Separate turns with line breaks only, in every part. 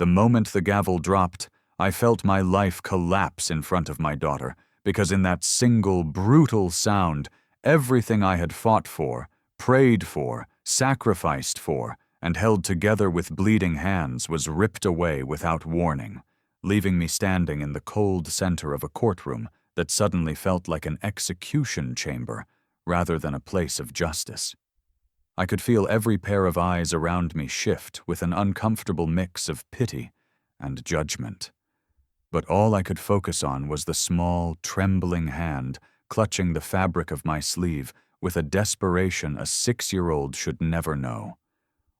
The moment the gavel dropped, I felt my life collapse in front of my daughter, because in that single brutal sound, everything I had fought for, prayed for, sacrificed for, and held together with bleeding hands was ripped away without warning, leaving me standing in the cold center of a courtroom that suddenly felt like an execution chamber rather than a place of justice. I could feel every pair of eyes around me shift with an uncomfortable mix of pity and judgment. But all I could focus on was the small, trembling hand clutching the fabric of my sleeve with a desperation a 6-year-old should never know,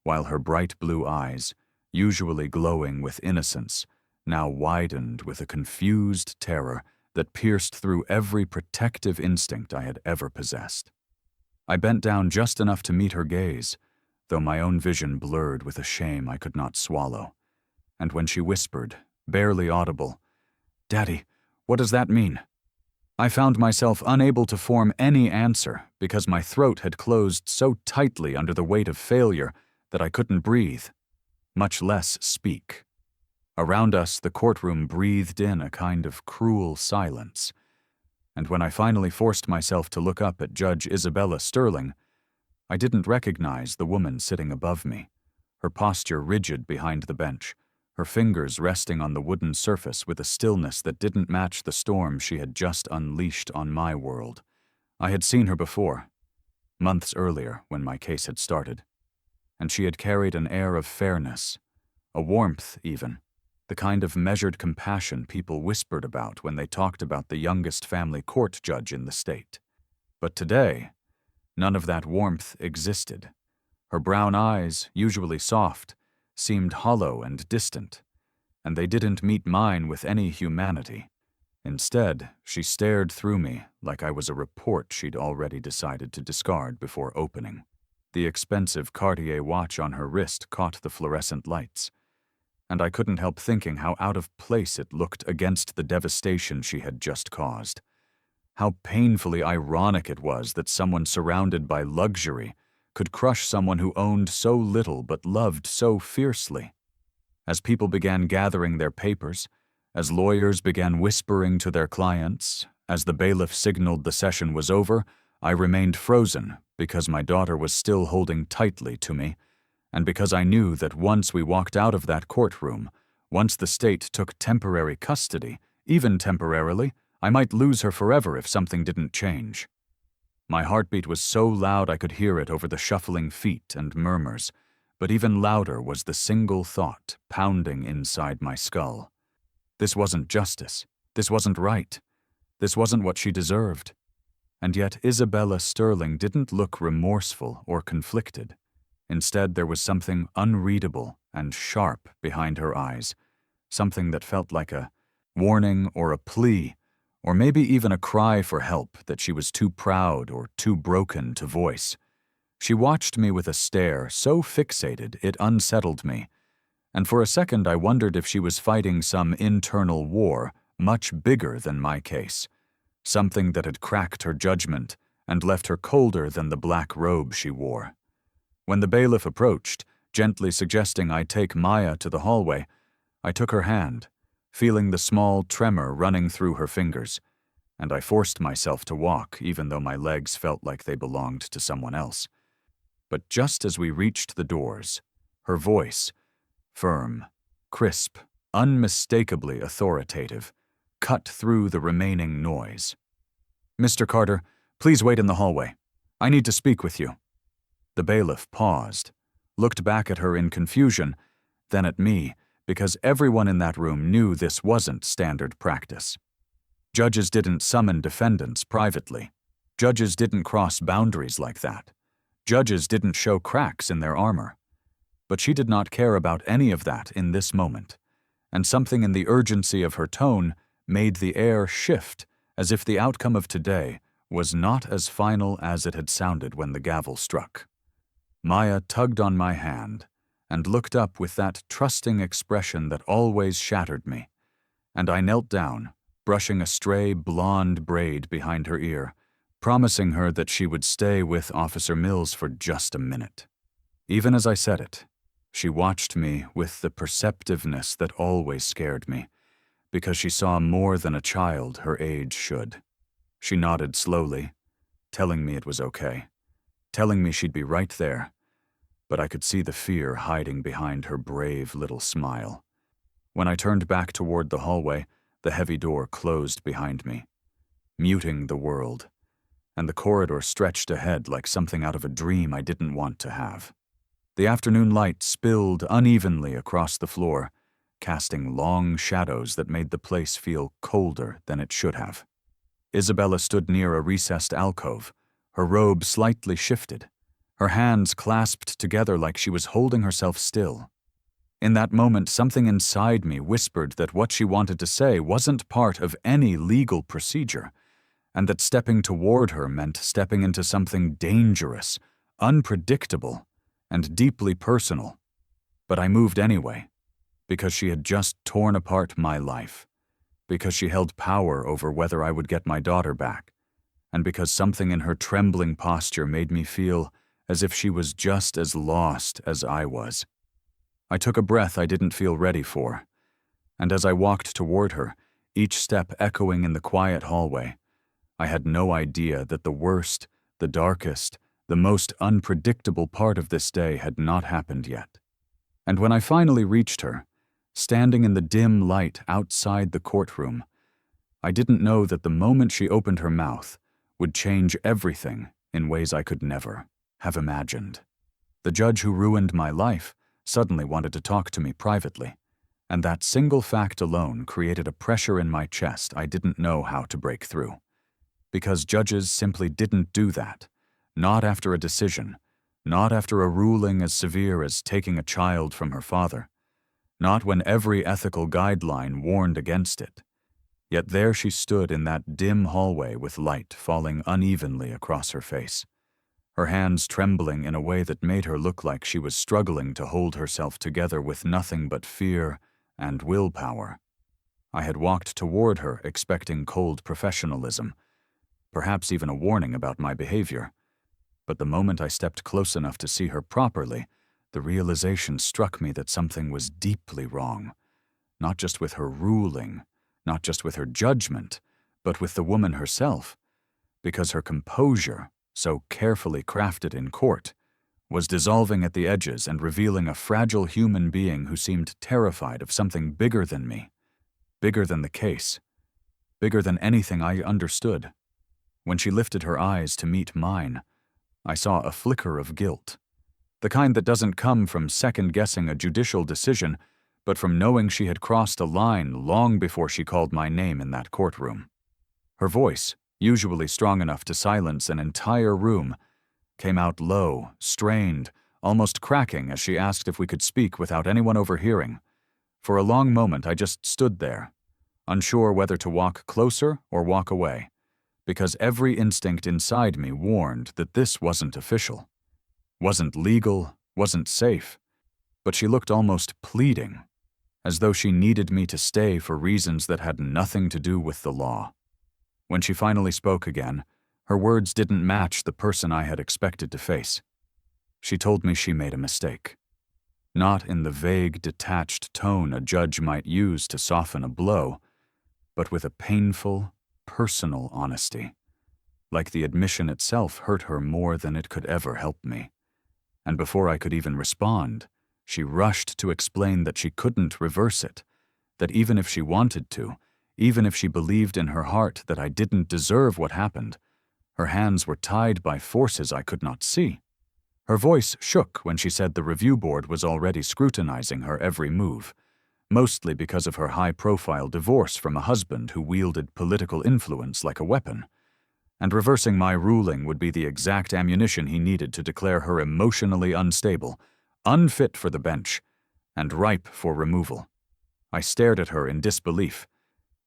while her bright blue eyes, usually glowing with innocence, now widened with a confused terror that pierced through every protective instinct I had ever possessed. I bent down just enough to meet her gaze, though my own vision blurred with a shame I could not swallow. And when she whispered, barely audible, "Daddy, what does that mean?" I found myself unable to form any answer because my throat had closed so tightly under the weight of failure that I couldn't breathe, much less speak. Around us, the courtroom breathed in a kind of cruel silence, and when I finally forced myself to look up at Judge Isabella Sterling, I didn't recognize the woman sitting above me, her posture rigid behind the bench, her fingers resting on the wooden surface with a stillness that didn't match the storm she had just unleashed on my world. I had seen her before, months earlier when my case had started, and she had carried an air of fairness, a warmth even, the kind of measured compassion people whispered about when they talked about the youngest family court judge in the state. But today, none of that warmth existed. Her brown eyes, usually soft, seemed hollow and distant, and they didn't meet mine with any humanity. Instead, she stared through me like I was a report she'd already decided to discard before opening. The expensive Cartier watch on her wrist caught the fluorescent lights, and I couldn't help thinking how out of place it looked against the devastation she had just caused. How painfully ironic it was that someone surrounded by luxury could crush someone who owned so little but loved so fiercely. As people began gathering their papers, as lawyers began whispering to their clients, as the bailiff signaled the session was over, I remained frozen because my daughter was still holding tightly to me, and because I knew that once we walked out of that courtroom, once the state took temporary custody, even temporarily, I might lose her forever if something didn't change. My heartbeat was so loud I could hear it over the shuffling feet and murmurs, but even louder was the single thought pounding inside my skull. This wasn't justice. This wasn't right. This wasn't what she deserved. And yet Isabella Sterling didn't look remorseful or conflicted. Instead, there was something unreadable and sharp behind her eyes, something that felt like a warning or a plea, or maybe even a cry for help that she was too proud or too broken to voice. She watched me with a stare so fixated it unsettled me, and for a second I wondered if she was fighting some internal war much bigger than my case, something that had cracked her judgment and left her colder than the black robe she wore. When the bailiff approached, gently suggesting I take Maya to the hallway, I took her hand, feeling the small tremor running through her fingers, and I forced myself to walk even though my legs felt like they belonged to someone else. But just as we reached the doors, her voice, firm, crisp, unmistakably authoritative, cut through the remaining noise. "Mr. Carter, please wait in the hallway. I need to speak with you." The bailiff paused, looked back at her in confusion, then at me, because everyone in that room knew this wasn't standard practice. Judges didn't summon defendants privately. Judges didn't cross boundaries like that. Judges didn't show cracks in their armor. But she did not care about any of that in this moment, and something in the urgency of her tone made the air shift as if the outcome of today was not as final as it had sounded when the gavel struck. Maya tugged on my hand and looked up with that trusting expression that always shattered me, and I knelt down, brushing a stray blonde braid behind her ear, promising her that she would stay with Officer Mills for just a minute. Even as I said it, She watched me with the perceptiveness that always scared me, because she saw more than a child her age should. She nodded slowly, telling me it was okay, telling me she'd be right there, but I could see the fear hiding behind her brave little smile. When I turned back toward the hallway, the heavy door closed behind me, muting the world, and the corridor stretched ahead like something out of a dream I didn't want to have. The afternoon light spilled unevenly across the floor, casting long shadows that made the place feel colder than it should have. Isabella stood near a recessed alcove, her robe slightly shifted, her hands clasped together like she was holding herself still. In that moment, something inside me whispered that what she wanted to say wasn't part of any legal procedure, and that stepping toward her meant stepping into something dangerous, unpredictable, and deeply personal. But I moved anyway, because she had just torn apart my life, because she held power over whether I would get my daughter back, and because something in her trembling posture made me feel as if she was just as lost as I was. I took a breath I didn't feel ready for, and as I walked toward her, each step echoing in the quiet hallway, I had no idea that the worst, the darkest, the most unpredictable part of this day had not happened yet. And when I finally reached her, standing in the dim light outside the courtroom, I didn't know that the moment she opened her mouth would change everything in ways I could never have imagined. The judge who ruined my life suddenly wanted to talk to me privately, and that single fact alone created a pressure in my chest I didn't know how to break through. Because judges simply didn't do that, not after a decision, not after a ruling as severe as taking a child from her father, not when every ethical guideline warned against it. Yet there she stood in that dim hallway with light falling unevenly across her face, her hands trembling in a way that made her look like she was struggling to hold herself together with nothing but fear and willpower. I had walked toward her expecting cold professionalism, perhaps even a warning about my behavior. But the moment I stepped close enough to see her properly, the realization struck me that something was deeply wrong, not just with her ruling, not just with her judgment, but with the woman herself, because her composure, so carefully crafted in court, was dissolving at the edges and revealing a fragile human being who seemed terrified of something bigger than me, bigger than the case, bigger than anything I understood. When she lifted her eyes to meet mine, I saw a flicker of guilt, the kind that doesn't come from second-guessing a judicial decision, but from knowing she had crossed a line long before she called my name in that courtroom. Her voice, usually strong enough to silence an entire room, came out low, strained, almost cracking as she asked if we could speak without anyone overhearing. For a long moment I just stood there, unsure whether to walk closer or walk away, because every instinct inside me warned that this wasn't official, wasn't legal, wasn't safe. But she looked almost pleading, as though she needed me to stay for reasons that had nothing to do with the law. When she finally spoke again, her words didn't match the person I had expected to face. She told me she made a mistake. Not in the vague, detached tone a judge might use to soften a blow, but with a painful, personal honesty, like the admission itself hurt her more than it could ever help me. And before I could even respond, she rushed to explain that she couldn't reverse it, that even if she wanted to, even if she believed in her heart that I didn't deserve what happened, her hands were tied by forces I could not see. Her voice shook when she said the review board was already scrutinizing her every move, mostly because of her high-profile divorce from a husband who wielded political influence like a weapon, and reversing my ruling would be the exact ammunition he needed to declare her emotionally unstable, unfit for the bench, and ripe for removal. I stared at her in disbelief,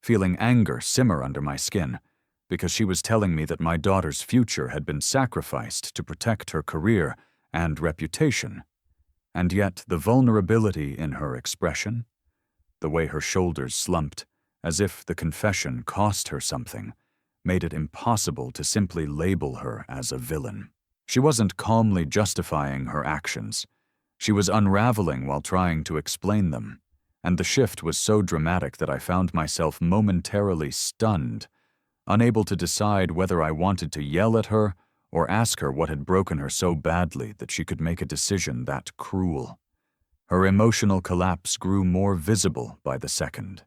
feeling anger simmer under my skin, because she was telling me that my daughter's future had been sacrificed to protect her career and reputation. And yet the vulnerability in her expression, the way her shoulders slumped, as if the confession cost her something, made it impossible to simply label her as a villain. She wasn't calmly justifying her actions. She was unraveling while trying to explain them, and the shift was so dramatic that I found myself momentarily stunned, unable to decide whether I wanted to yell at her or ask her what had broken her so badly that she could make a decision that cruel. Her emotional collapse grew more visible by the second.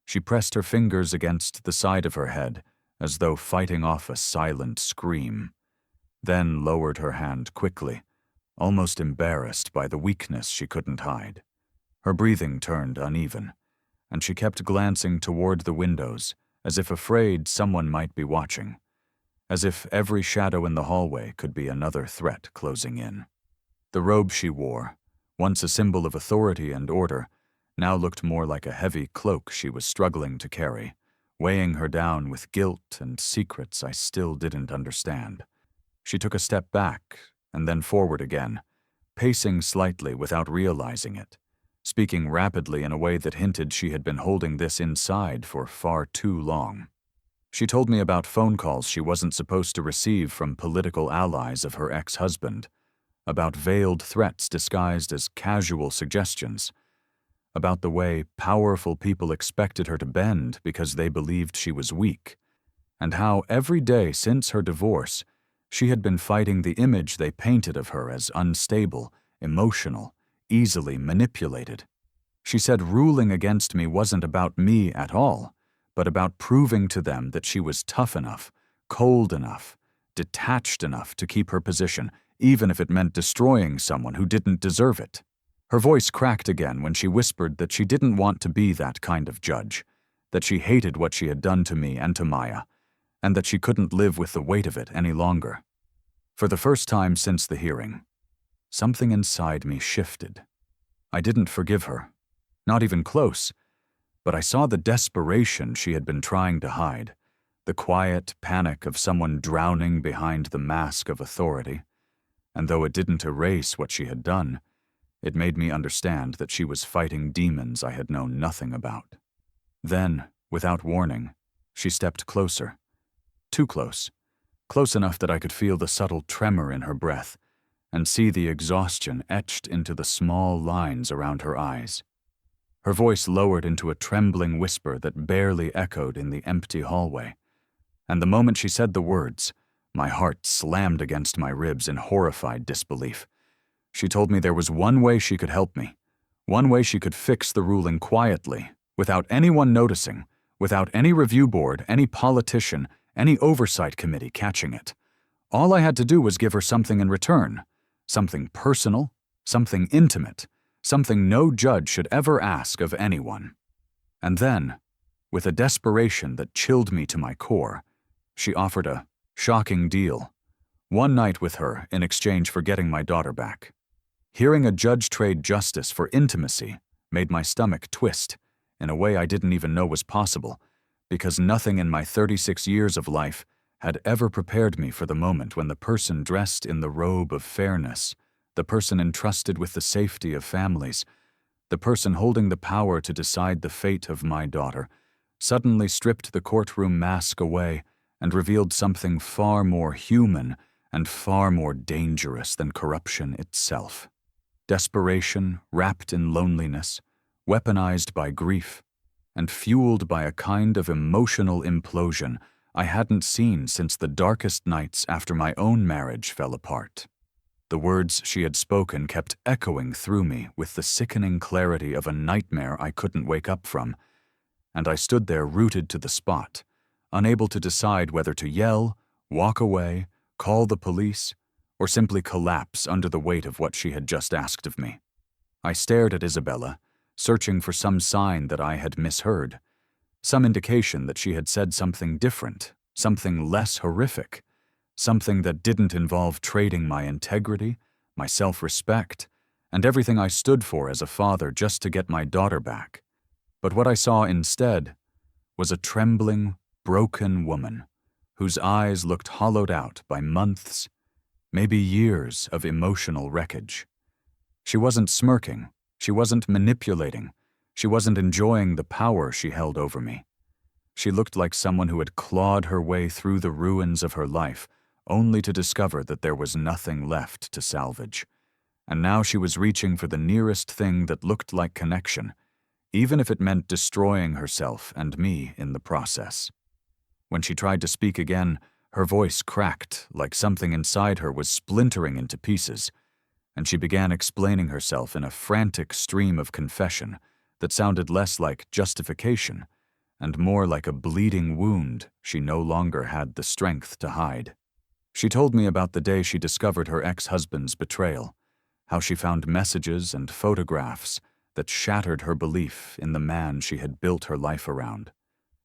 She pressed her fingers against the side of her head, as though fighting off a silent scream, then lowered her hand quickly, almost embarrassed by the weakness she couldn't hide. Her breathing turned uneven, and she kept glancing toward the windows, as if afraid someone might be watching, as if every shadow in the hallway could be another threat closing in. The robe she wore, once a symbol of authority and order, now looked more like a heavy cloak she was struggling to carry, weighing her down with guilt and secrets I still didn't understand. She took a step back and then forward again, pacing slightly without realizing it, speaking rapidly in a way that hinted she had been holding this inside for far too long. She told me about phone calls she wasn't supposed to receive from political allies of her ex-husband, about veiled threats disguised as casual suggestions, about the way powerful people expected her to bend because they believed she was weak, and how every day since her divorce she had been fighting the image they painted of her as unstable, emotional, easily manipulated. She said ruling against me wasn't about me at all, but about proving to them that she was tough enough, cold enough, detached enough to keep her position, even if it meant destroying someone who didn't deserve it. Her voice cracked again when she whispered that she didn't want to be that kind of judge, that she hated what she had done to me and to Maya, and that she couldn't live with the weight of it any longer. For the first time since the hearing, something inside me shifted. I didn't forgive her, not even close, but I saw the desperation she had been trying to hide, the quiet panic of someone drowning behind the mask of authority, and though it didn't erase what she had done, it made me understand that she was fighting demons I had known nothing about. Then, without warning, she stepped closer. Too close. Close enough that I could feel the subtle tremor in her breath and see the exhaustion etched into the small lines around her eyes. Her voice lowered into a trembling whisper that barely echoed in the empty hallway, and the moment she said the words, my heart slammed against my ribs in horrified disbelief. She told me there was one way she could help me, one way she could fix the ruling quietly, without anyone noticing, without any review board, any politician, any oversight committee catching it. All I had to do was give her something in return, something personal, something intimate, something no judge should ever ask of anyone. And then, with a desperation that chilled me to my core, she offered a shocking deal. One night with her in exchange for getting my daughter back. Hearing a judge trade justice for intimacy made my stomach twist in a way I didn't even know was possible, because nothing in my 36 years of life had ever prepared me for the moment when the person dressed in the robe of fairness, the person entrusted with the safety of families, the person holding the power to decide the fate of my daughter, suddenly stripped the courtroom mask away and revealed something far more human and far more dangerous than corruption itself. Desperation wrapped in loneliness, weaponized by grief, and fueled by a kind of emotional implosion I hadn't seen since the darkest nights after my own marriage fell apart. The words she had spoken kept echoing through me with the sickening clarity of a nightmare I couldn't wake up from, and I stood there rooted to the spot, unable to decide whether to yell, walk away, call the police, or simply collapse under the weight of what she had just asked of me. I stared at Isabella, searching for some sign that I had misheard, some indication that she had said something different, something less horrific, something that didn't involve trading my integrity, my self-respect, and everything I stood for as a father just to get my daughter back. But what I saw instead was a trembling, broken woman whose eyes looked hollowed out by months, maybe years of emotional wreckage. She wasn't smirking, she wasn't manipulating, she wasn't enjoying the power she held over me. She looked like someone who had clawed her way through the ruins of her life, only to discover that there was nothing left to salvage. And now she was reaching for the nearest thing that looked like connection, even if it meant destroying herself and me in the process. When she tried to speak again, her voice cracked like something inside her was splintering into pieces, and she began explaining herself in a frantic stream of confession that sounded less like justification and more like a bleeding wound she no longer had the strength to hide. She told me about the day she discovered her ex-husband's betrayal, how she found messages and photographs that shattered her belief in the man she had built her life around,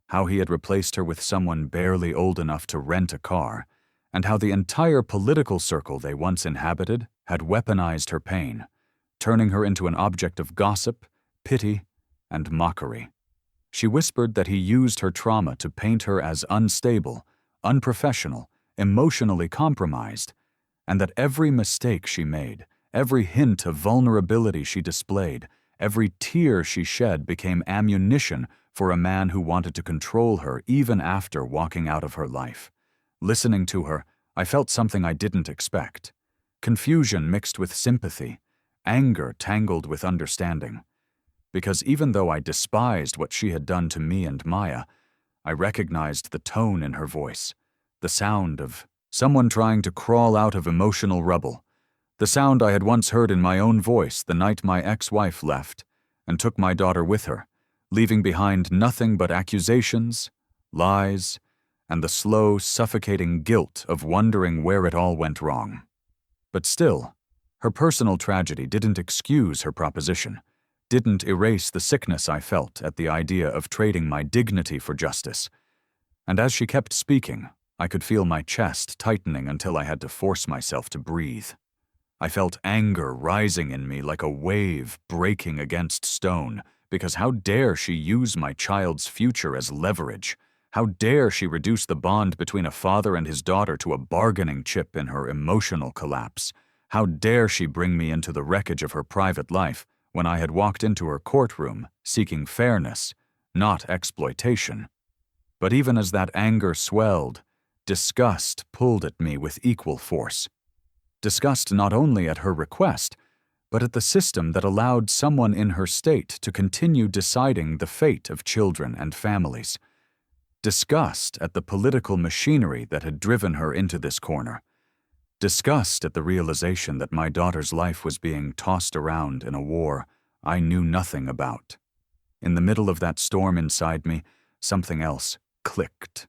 how he had replaced her with someone barely old enough to rent a car, and how the entire political circle they once inhabited had weaponized her pain, turning her into an object of gossip, pity, and mockery. She whispered that he used her trauma to paint her as unstable, unprofessional, emotionally compromised, and that every mistake she made, every hint of vulnerability she displayed, every tear she shed became ammunition for a man who wanted to control her even after walking out of her life. Listening to her, I felt something I didn't expect. Confusion mixed with sympathy, anger tangled with understanding. Because even though I despised what she had done to me and Maya, I recognized the tone in her voice, the sound of someone trying to crawl out of emotional rubble, the sound I had once heard in my own voice the night my ex-wife left and took my daughter with her, leaving behind nothing but accusations, lies, and the slow, suffocating guilt of wondering where it all went wrong. But still, her personal tragedy didn't excuse her proposition, didn't erase the sickness I felt at the idea of trading my dignity for justice. And as she kept speaking, I could feel my chest tightening until I had to force myself to breathe. I felt anger rising in me like a wave breaking against stone, because how dare she use my child's future as leverage? How dare she reduce the bond between a father and his daughter to a bargaining chip in her emotional collapse? How dare she bring me into the wreckage of her private life when I had walked into her courtroom seeking fairness, not exploitation? But even as that anger swelled, disgust pulled at me with equal force. Disgust not only at her request, but at the system that allowed someone in her state to continue deciding the fate of children and families. Disgust at the political machinery that had driven her into this corner. Disgust at the realization that my daughter's life was being tossed around in a war I knew nothing about. In the middle of that storm inside me, something else clicked.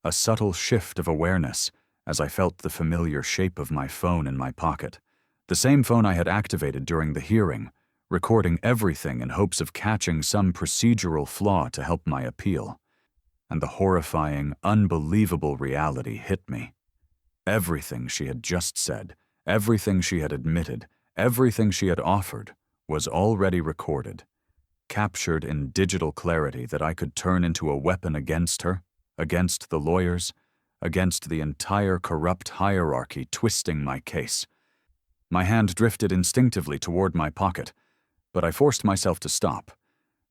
A subtle shift of awareness as I felt the familiar shape of my phone in my pocket, the same phone I had activated during the hearing, recording everything in hopes of catching some procedural flaw to help my appeal. And the horrifying, unbelievable reality hit me. Everything she had just said, everything she had admitted, everything she had offered was already recorded, captured in digital clarity that I could turn into a weapon against her, against the lawyers, against the entire corrupt hierarchy twisting my case. My hand drifted instinctively toward my pocket, but I forced myself to stop,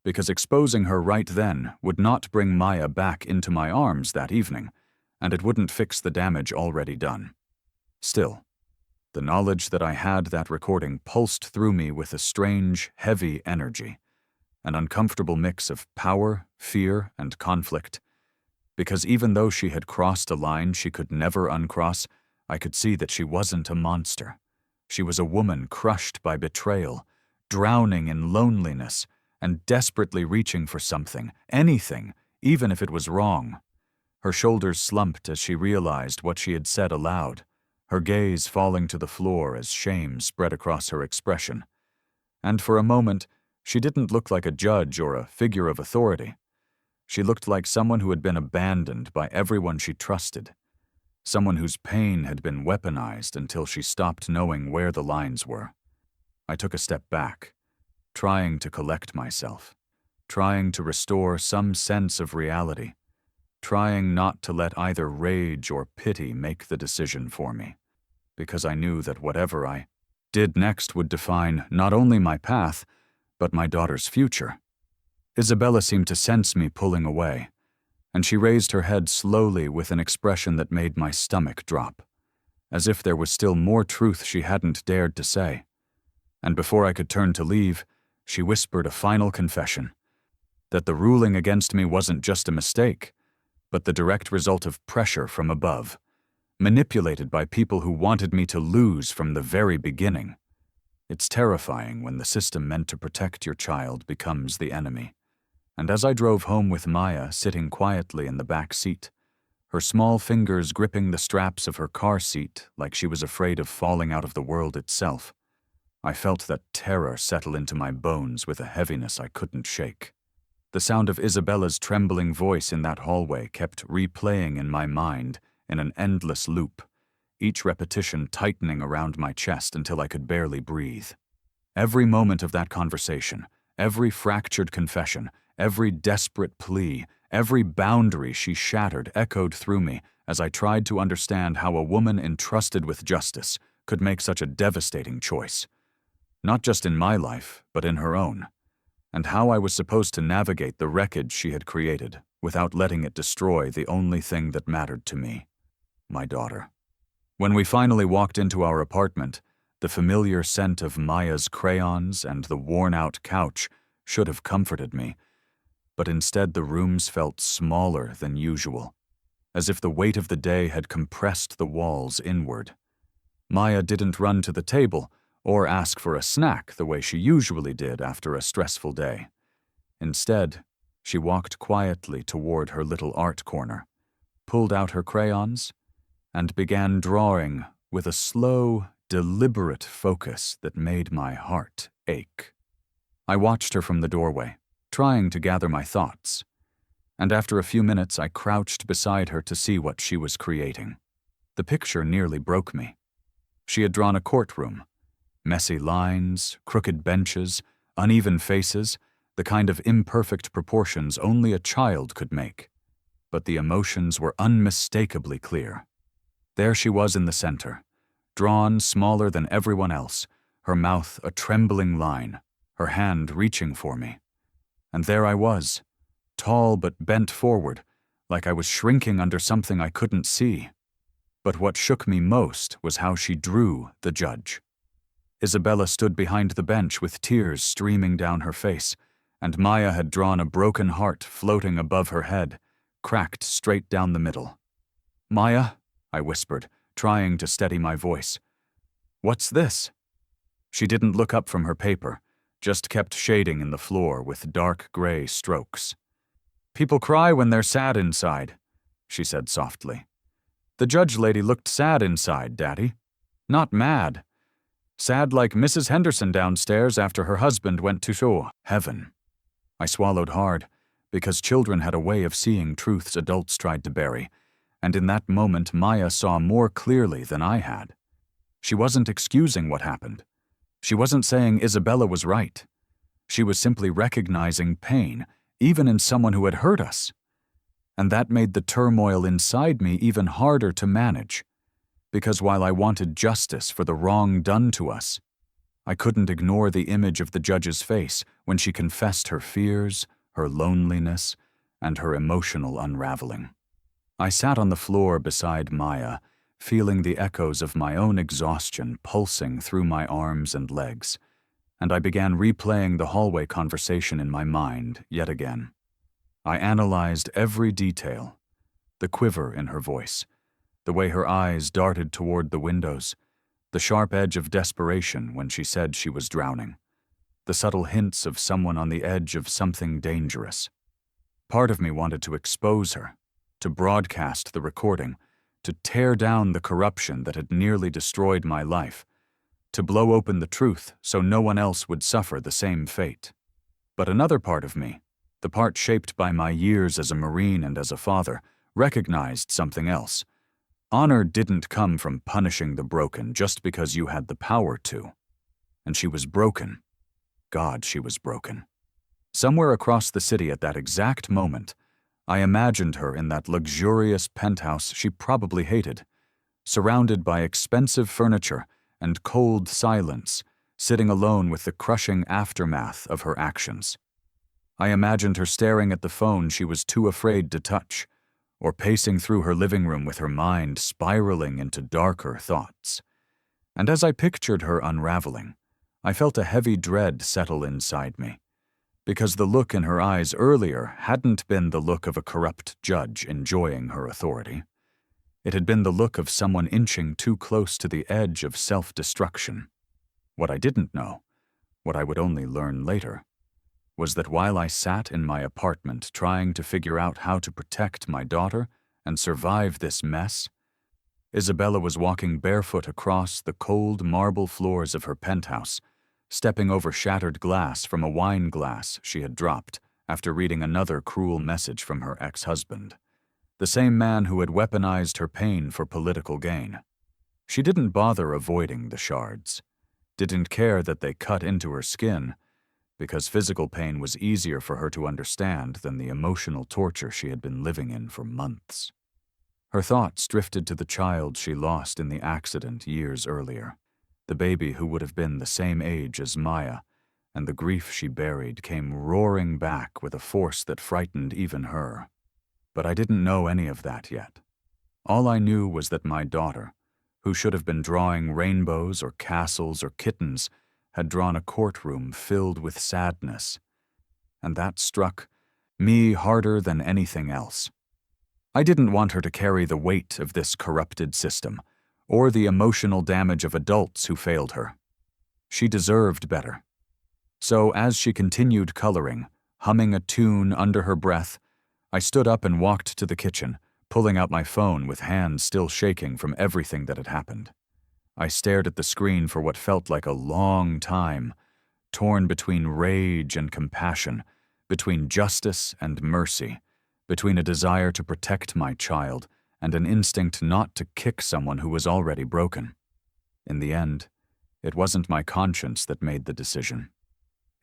because exposing her right then would not bring Maya back into my arms that evening, and it wouldn't fix the damage already done. Still, the knowledge that I had that recording pulsed through me with a strange, heavy energy, an uncomfortable mix of power, fear, and conflict. Because even though she had crossed a line she could never uncross, I could see that she wasn't a monster. She was a woman crushed by betrayal, drowning in loneliness, and desperately reaching for something, anything, even if it was wrong. Her shoulders slumped as she realized what she had said aloud, her gaze falling to the floor as shame spread across her expression. And for a moment, she didn't look like a judge or a figure of authority. She looked like someone who had been abandoned by everyone she trusted, someone whose pain had been weaponized until she stopped knowing where the lines were. I took a step back, trying to collect myself, trying to restore some sense of reality, trying not to let either rage or pity make the decision for me, because I knew that whatever I did next would define not only my path, but my daughter's future. Isabella seemed to sense me pulling away, and she raised her head slowly with an expression that made my stomach drop, as if there was still more truth she hadn't dared to say. And before I could turn to leave, she whispered a final confession, that the ruling against me wasn't just a mistake, but the direct result of pressure from above, manipulated by people who wanted me to lose from the very beginning. It's terrifying when the system meant to protect your child becomes the enemy. And as I drove home with Maya sitting quietly in the back seat, her small fingers gripping the straps of her car seat like she was afraid of falling out of the world itself, I felt that terror settle into my bones with a heaviness I couldn't shake. The sound of Isabella's trembling voice in that hallway kept replaying in my mind in an endless loop, each repetition tightening around my chest until I could barely breathe. Every moment of that conversation, every fractured confession, every desperate plea, every boundary she shattered echoed through me as I tried to understand how a woman entrusted with justice could make such a devastating choice. Not just in my life, but in her own, and how I was supposed to navigate the wreckage she had created without letting it destroy the only thing that mattered to me, my daughter. When we finally walked into our apartment, the familiar scent of Maya's crayons and the worn-out couch should have comforted me, but instead the rooms felt smaller than usual, as if the weight of the day had compressed the walls inward. Maya didn't run to the table or ask for a snack the way she usually did after a stressful day. Instead, she walked quietly toward her little art corner, pulled out her crayons, and began drawing with a slow, deliberate focus that made my heart ache. I watched her from the doorway, trying to gather my thoughts, and after a few minutes I crouched beside her to see what she was creating. The picture nearly broke me. She had drawn a courtroom. Messy lines, crooked benches, uneven faces, the kind of imperfect proportions only a child could make. But the emotions were unmistakably clear. There she was in the center, drawn smaller than everyone else, her mouth a trembling line, her hand reaching for me. And there I was, tall but bent forward, like I was shrinking under something I couldn't see. But what shook me most was how she drew the judge. Isabella stood behind the bench with tears streaming down her face, and Maya had drawn a broken heart floating above her head, cracked straight down the middle. "Maya," I whispered, trying to steady my voice. "What's this?" She didn't look up from her paper, just kept shading in the floor with dark gray strokes. "People cry when they're sad inside," she said softly. "The judge lady looked sad inside, Daddy. Not mad. Sad like Mrs. Henderson downstairs after her husband went to heaven." I swallowed hard, because children had a way of seeing truths adults tried to bury, and in that moment Maya saw more clearly than I had. She wasn't excusing what happened. She wasn't saying Isabella was right. She was simply recognizing pain, even in someone who had hurt us. And that made the turmoil inside me even harder to manage. Because while I wanted justice for the wrong done to us, I couldn't ignore the image of the judge's face when she confessed her fears, her loneliness, and her emotional unraveling. I sat on the floor beside Maya, feeling the echoes of my own exhaustion pulsing through my arms and legs, and I began replaying the hallway conversation in my mind yet again. I analyzed every detail, the quiver in her voice, the way her eyes darted toward the windows, the sharp edge of desperation when she said she was drowning, the subtle hints of someone on the edge of something dangerous. Part of me wanted to expose her, to broadcast the recording, to tear down the corruption that had nearly destroyed my life, to blow open the truth so no one else would suffer the same fate. But another part of me, the part shaped by my years as a Marine and as a father, recognized something else. Honor didn't come from punishing the broken just because you had the power to. And she was broken. God, she was broken. Somewhere across the city at that exact moment, I imagined her in that luxurious penthouse she probably hated, surrounded by expensive furniture and cold silence, sitting alone with the crushing aftermath of her actions. I imagined her staring at the phone she was too afraid to touch, or pacing through her living room with her mind spiraling into darker thoughts. And as I pictured her unraveling, I felt a heavy dread settle inside me, because the look in her eyes earlier hadn't been the look of a corrupt judge enjoying her authority. It had been the look of someone inching too close to the edge of self-destruction. What I didn't know, what I would only learn later, was that while I sat in my apartment trying to figure out how to protect my daughter and survive this mess, Isabella was walking barefoot across the cold marble floors of her penthouse, stepping over shattered glass from a wine glass she had dropped after reading another cruel message from her ex-husband, the same man who had weaponized her pain for political gain. She didn't bother avoiding the shards, didn't care that they cut into her skin, because physical pain was easier for her to understand than the emotional torture she had been living in for months. Her thoughts drifted to the child she lost in the accident years earlier, the baby who would have been the same age as Maya, and the grief she buried came roaring back with a force that frightened even her. But I didn't know any of that yet. All I knew was that my daughter, who should have been drawing rainbows or castles or kittens, had drawn a courtroom filled with sadness, and that struck me harder than anything else. I didn't want her to carry the weight of this corrupted system, or the emotional damage of adults who failed her. She deserved better. So as she continued coloring, humming a tune under her breath, I stood up and walked to the kitchen, pulling out my phone with hands still shaking from everything that had happened. I stared at the screen for what felt like a long time, torn between rage and compassion, between justice and mercy, between a desire to protect my child and an instinct not to kick someone who was already broken. In the end, it wasn't my conscience that made the decision.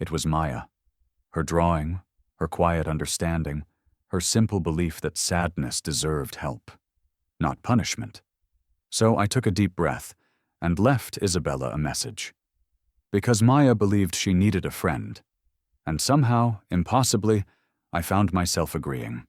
It was Maya. Her drawing, her quiet understanding, her simple belief that sadness deserved help, not punishment. So I took a deep breath and left Isabella a message. Because Maya believed she needed a friend, and somehow, impossibly, I found myself agreeing.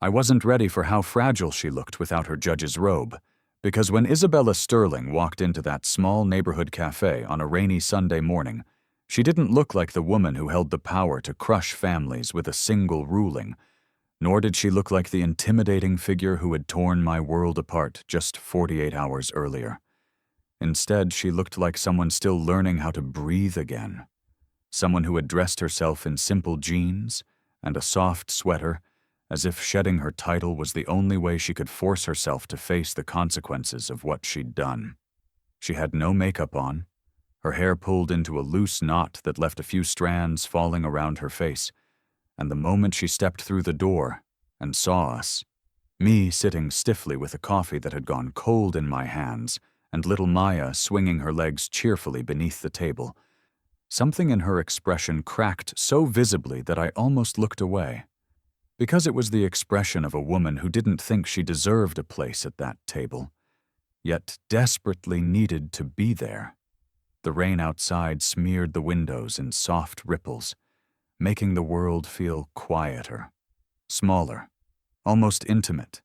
I wasn't ready for how fragile she looked without her judge's robe, because when Isabella Sterling walked into that small neighborhood cafe on a rainy Sunday morning, she didn't look like the woman who held the power to crush families with a single ruling, nor did she look like the intimidating figure who had torn my world apart just 48 hours earlier. Instead, she looked like someone still learning how to breathe again, someone who had dressed herself in simple jeans and a soft sweater, as if shedding her title was the only way she could force herself to face the consequences of what she'd done. She had no makeup on, her hair pulled into a loose knot that left a few strands falling around her face, and the moment she stepped through the door and saw us, me sitting stiffly with a coffee that had gone cold in my hands, and little Maya swinging her legs cheerfully beneath the table, something in her expression cracked so visibly that I almost looked away. Because it was the expression of a woman who didn't think she deserved a place at that table, yet desperately needed to be there. The rain outside smeared the windows in soft ripples, making the world feel quieter, smaller, almost intimate.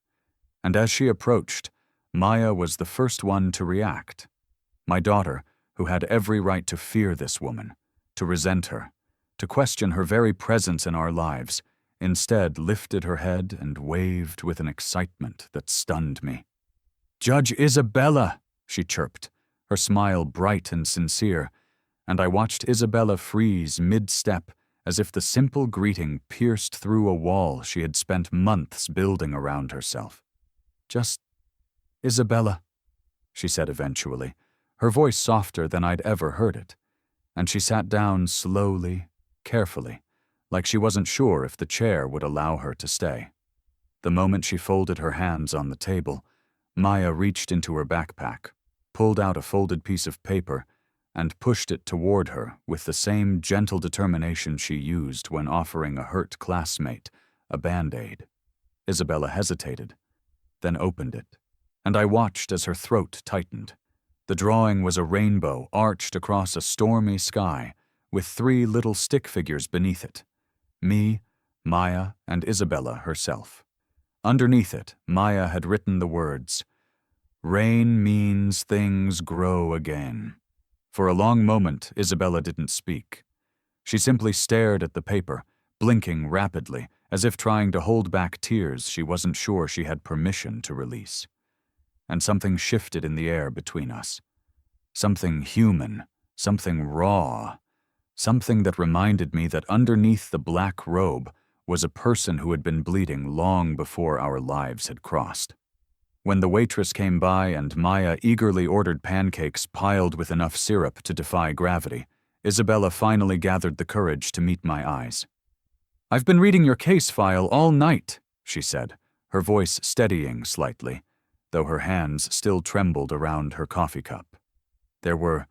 And as she approached, Maya was the first one to react. My daughter, who had every right to fear this woman, to resent her, to question her very presence in our lives, instead lifted her head and waved with an excitement that stunned me. "Judge Isabella," she chirped, her smile bright and sincere, and I watched Isabella freeze mid-step as if the simple greeting pierced through a wall she had spent months building around herself. "Just Isabella," she said eventually, her voice softer than I'd ever heard it, and she sat down slowly, carefully, like she wasn't sure if the chair would allow her to stay. The moment she folded her hands on the table, Maya reached into her backpack, pulled out a folded piece of paper, and pushed it toward her with the same gentle determination she used when offering a hurt classmate a Band-Aid. Isabella hesitated, then opened it, and I watched as her throat tightened. The drawing was a rainbow arched across a stormy sky, with 3 little stick figures beneath it: me, Maya, and Isabella herself. Underneath it, Maya had written the words, "Rain means things grow again. For a long moment, Isabella didn't speak. She simply stared at the paper, blinking rapidly, as if trying to hold back tears she wasn't sure she had permission to release. And something shifted in the air between us. Something human, something raw, something that reminded me that underneath the black robe was a person who had been bleeding long before our lives had crossed. When the waitress came by and Maya eagerly ordered pancakes piled with enough syrup to defy gravity, Isabella finally gathered the courage to meet my eyes. "I've been reading your case file all night," she said, her voice steadying slightly, though her hands still trembled around her coffee cup. There were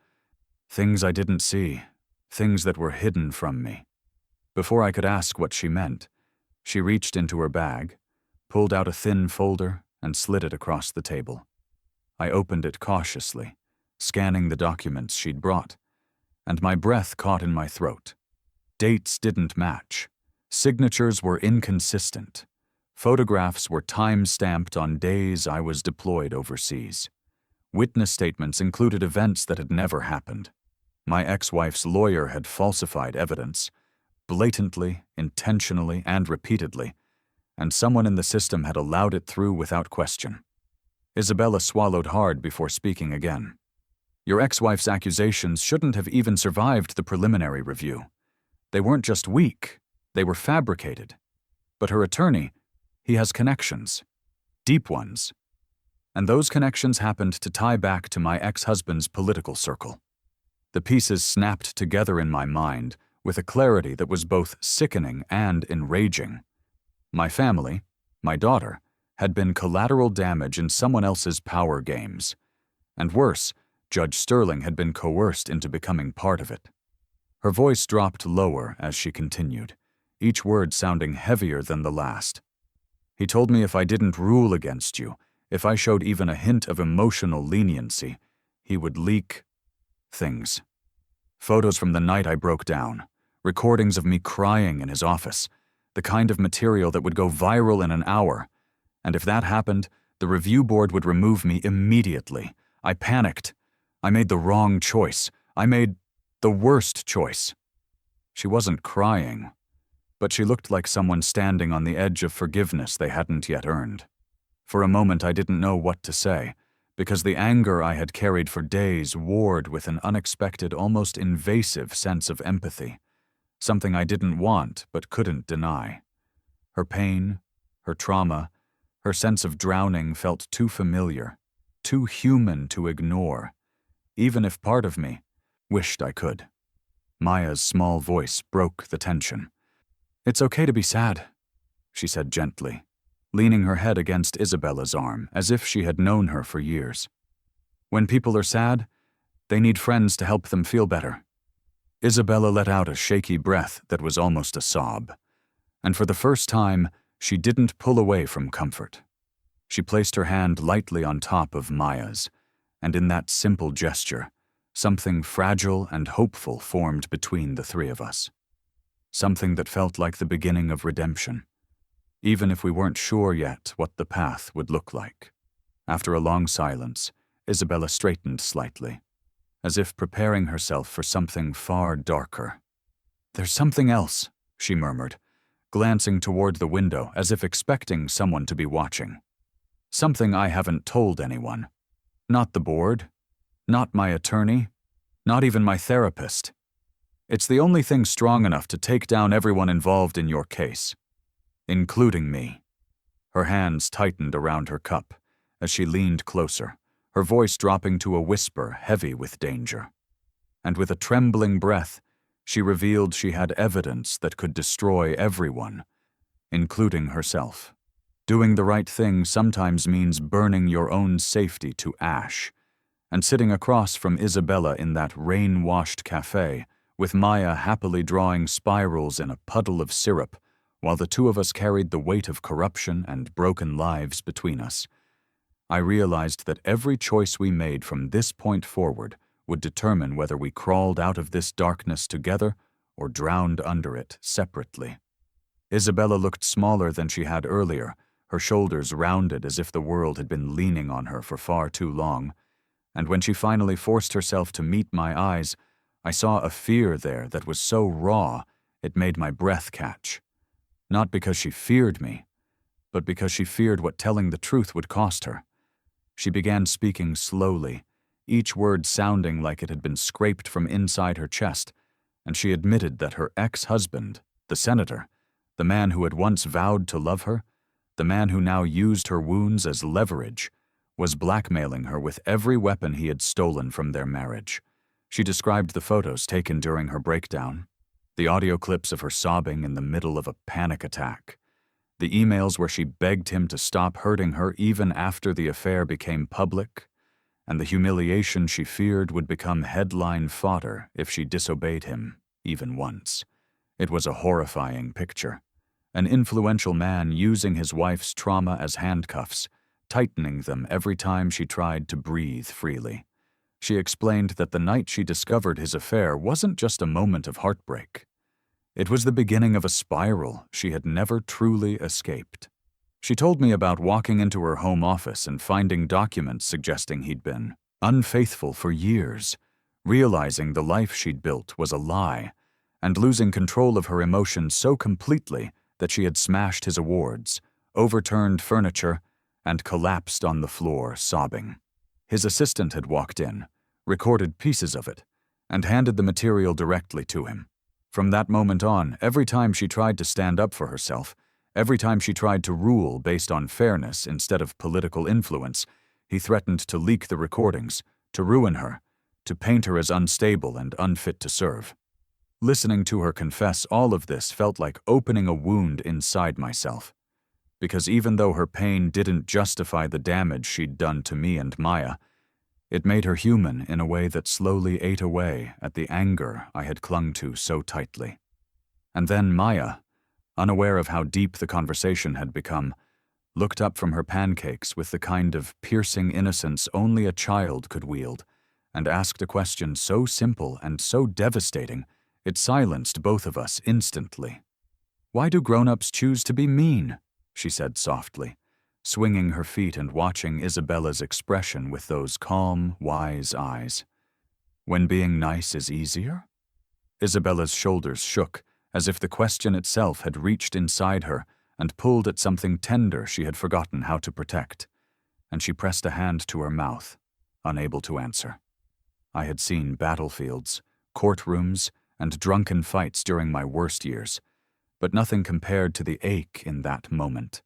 things I didn't see, things that were hidden from me. Before I could ask what she meant, she reached into her bag, pulled out a thin folder, and slid it across the table. I opened it cautiously, scanning the documents she'd brought, and my breath caught in my throat. Dates didn't match. Signatures were inconsistent. Photographs were time-stamped on days I was deployed overseas. Witness statements included events that had never happened. My ex-wife's lawyer had falsified evidence, blatantly, intentionally, and repeatedly, and someone in the system had allowed it through without question. Isabella swallowed hard before speaking again. "Your ex-wife's accusations shouldn't have even survived the preliminary review. They weren't just weak, they were fabricated. But her attorney, he has connections. Deep ones. And those connections happened to tie back to my ex-husband's political circle." The pieces snapped together in my mind with a clarity that was both sickening and enraging. My family, my daughter, had been collateral damage in someone else's power games. And worse, Judge Sterling had been coerced into becoming part of it. Her voice dropped lower as she continued, each word sounding heavier than the last. "He told me if I didn't rule against you, if I showed even a hint of emotional leniency, he would leak things. Photos from the night I broke down, recordings of me crying in his office, the kind of material that would go viral in an hour. And if that happened, the review board would remove me immediately. I panicked. I made the wrong choice. I made the worst choice." She wasn't crying, but she looked like someone standing on the edge of forgiveness they hadn't yet earned. For a moment I didn't know what to say, because the anger I had carried for days warred with an unexpected, almost invasive sense of empathy, something I didn't want but couldn't deny. Her pain, her trauma, her sense of drowning felt too familiar, too human to ignore, even if part of me wished I could. Maya's small voice broke the tension. "It's okay to be sad," she said gently, leaning her head against Isabella's arm as if she had known her for years. "When people are sad, they need friends to help them feel better." Isabella let out a shaky breath that was almost a sob, and for the first time, she didn't pull away from comfort. She placed her hand lightly on top of Maya's, and in that simple gesture, something fragile and hopeful formed between the three of us. Something that felt like the beginning of redemption, even if we weren't sure yet what the path would look like. After a long silence, Isabella straightened slightly, as if preparing herself for something far darker. "There's something else," she murmured, glancing toward the window as if expecting someone to be watching. "Something I haven't told anyone. Not the board, not my attorney, not even my therapist. It's the only thing strong enough to take down everyone involved in your case, including me." Her hands tightened around her cup as she leaned closer, her voice dropping to a whisper heavy with danger. And with a trembling breath, she revealed she had evidence that could destroy everyone, including herself. Doing the right thing sometimes means burning your own safety to ash. And sitting across from Isabella in that rain-washed cafe, with Maya happily drawing spirals in a puddle of syrup, while the two of us carried the weight of corruption and broken lives between us, I realized that every choice we made from this point forward would determine whether we crawled out of this darkness together or drowned under it separately. Isabella looked smaller than she had earlier, her shoulders rounded as if the world had been leaning on her for far too long, And when she finally forced herself to meet my eyes, I saw a fear there that was so raw it made my breath catch. Not because she feared me, but because she feared what telling the truth would cost her. She began speaking slowly, each word sounding like it had been scraped from inside her chest, and she admitted that her ex-husband, the senator, the man who had once vowed to love her, the man who now used her wounds as leverage, was blackmailing her with every weapon he had stolen from their marriage. She described the photos taken during her breakdown, the audio clips of her sobbing in the middle of a panic attack, the emails where she begged him to stop hurting her even after the affair became public, and the humiliation she feared would become headline fodder if she disobeyed him even once. It was a horrifying picture. An influential man using his wife's trauma as handcuffs, tightening them every time she tried to breathe freely. She explained that the night she discovered his affair wasn't just a moment of heartbreak. It was the beginning of a spiral she had never truly escaped. She told me about walking into her home office and finding documents suggesting he'd been unfaithful for years, realizing the life she'd built was a lie, and losing control of her emotions so completely that she had smashed his awards, overturned furniture, and collapsed on the floor sobbing. His assistant had walked in, recorded pieces of it, and handed the material directly to him. From that moment on, every time she tried to stand up for herself, every time she tried to rule based on fairness instead of political influence, he threatened to leak the recordings, to ruin her, to paint her as unstable and unfit to serve. Listening to her confess all of this felt like opening a wound inside myself. Because even though her pain didn't justify the damage she'd done to me and Maya, it made her human in a way that slowly ate away at the anger I had clung to so tightly. And then Maya, unaware of how deep the conversation had become, looked up from her pancakes with the kind of piercing innocence only a child could wield, and asked a question so simple and so devastating it silenced both of us instantly. "Why do grown-ups choose to be mean?" she said softly, swinging her feet and watching Isabella's expression with those calm, wise eyes. "When being nice is easier?" Isabella's shoulders shook, as if the question itself had reached inside her and pulled at something tender she had forgotten how to protect, and she pressed a hand to her mouth, unable to answer. I had seen battlefields, courtrooms, and drunken fights during my worst years, but nothing compared to the ache in that moment.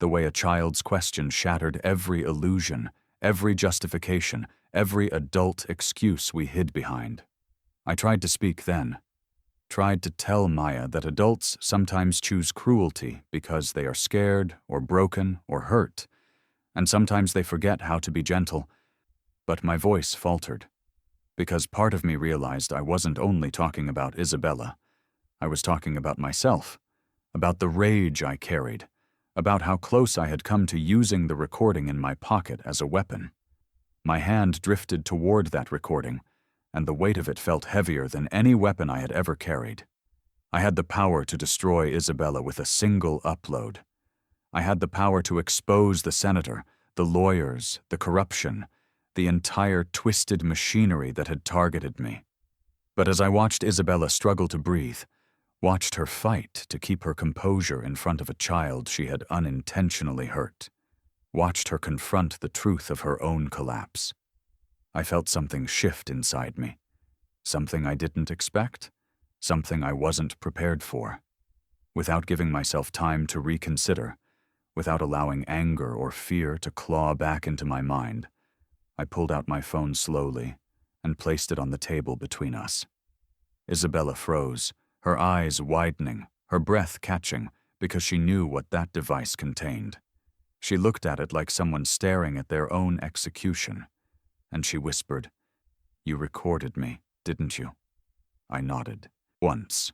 The way a child's question shattered every illusion, every justification, every adult excuse we hid behind. I tried to speak then, tried to tell Maya that adults sometimes choose cruelty because they are scared or broken or hurt, and sometimes they forget how to be gentle, but my voice faltered, because part of me realized I wasn't only talking about Isabella. I was talking about myself, about the rage I carried, about how close I had come to using the recording in my pocket as a weapon. My hand drifted toward that recording, and the weight of it felt heavier than any weapon I had ever carried. I had the power to destroy Isabella with a single upload. I had the power to expose the senator, the lawyers, the corruption, the entire twisted machinery that had targeted me. But as I watched Isabella struggle to breathe, watched her fight to keep her composure in front of a child she had unintentionally hurt, watched her confront the truth of her own collapse, I felt something shift inside me, something I didn't expect, something I wasn't prepared for. Without giving myself time to reconsider, without allowing anger or fear to claw back into my mind, I pulled out my phone slowly and placed it on the table between us. Isabella froze, her eyes widening, her breath catching, because she knew what that device contained. She looked at it like someone staring at their own execution, and she whispered, "You recorded me, didn't you?" I nodded. Once.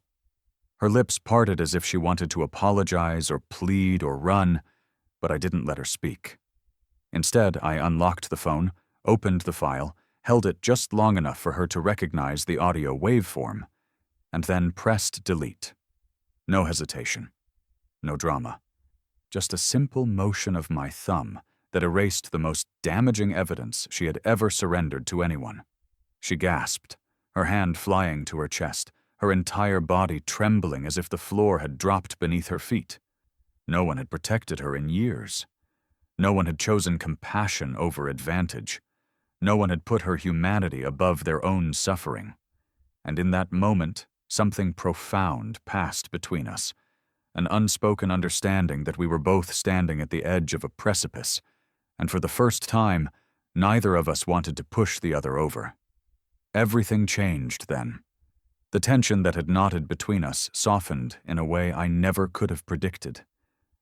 Her lips parted as if she wanted to apologize or plead or run, but I didn't let her speak. Instead, I unlocked the phone, opened the file, held it just long enough for her to recognize the audio waveform, and then pressed delete. No hesitation. No drama. Just a simple motion of my thumb that erased the most damaging evidence she had ever surrendered to anyone. She gasped, her hand flying to her chest, her entire body trembling as if the floor had dropped beneath her feet. No one had protected her in years. No one had chosen compassion over advantage. No one had put her humanity above their own suffering. And in that moment, something profound passed between us, an unspoken understanding that we were both standing at the edge of a precipice, and for the first time, neither of us wanted to push the other over. Everything changed then. The tension that had knotted between us softened in a way I never could have predicted,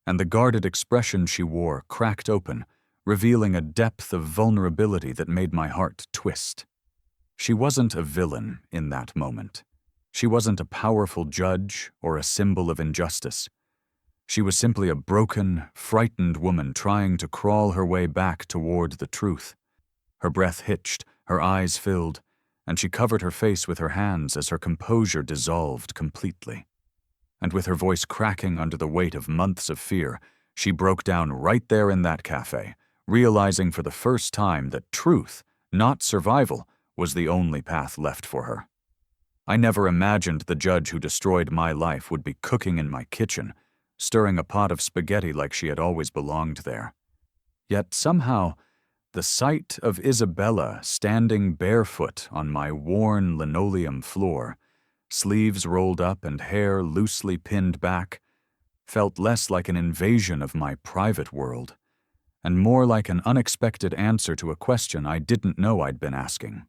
and the guarded expression she wore cracked open, revealing a depth of vulnerability that made my heart twist. She wasn't a villain in that moment. She wasn't a powerful judge or a symbol of injustice. She was simply a broken, frightened woman trying to crawl her way back toward the truth. Her breath hitched, her eyes filled, and she covered her face with her hands as her composure dissolved completely. And with her voice cracking under the weight of months of fear, she broke down right there in that cafe, realizing for the first time that truth, not survival, was the only path left for her. I never imagined the judge who destroyed my life would be cooking in my kitchen, stirring a pot of spaghetti like she had always belonged there. Yet somehow, the sight of Isabella standing barefoot on my worn linoleum floor, sleeves rolled up and hair loosely pinned back, felt less like an invasion of my private world, and more like an unexpected answer to a question I didn't know I'd been asking.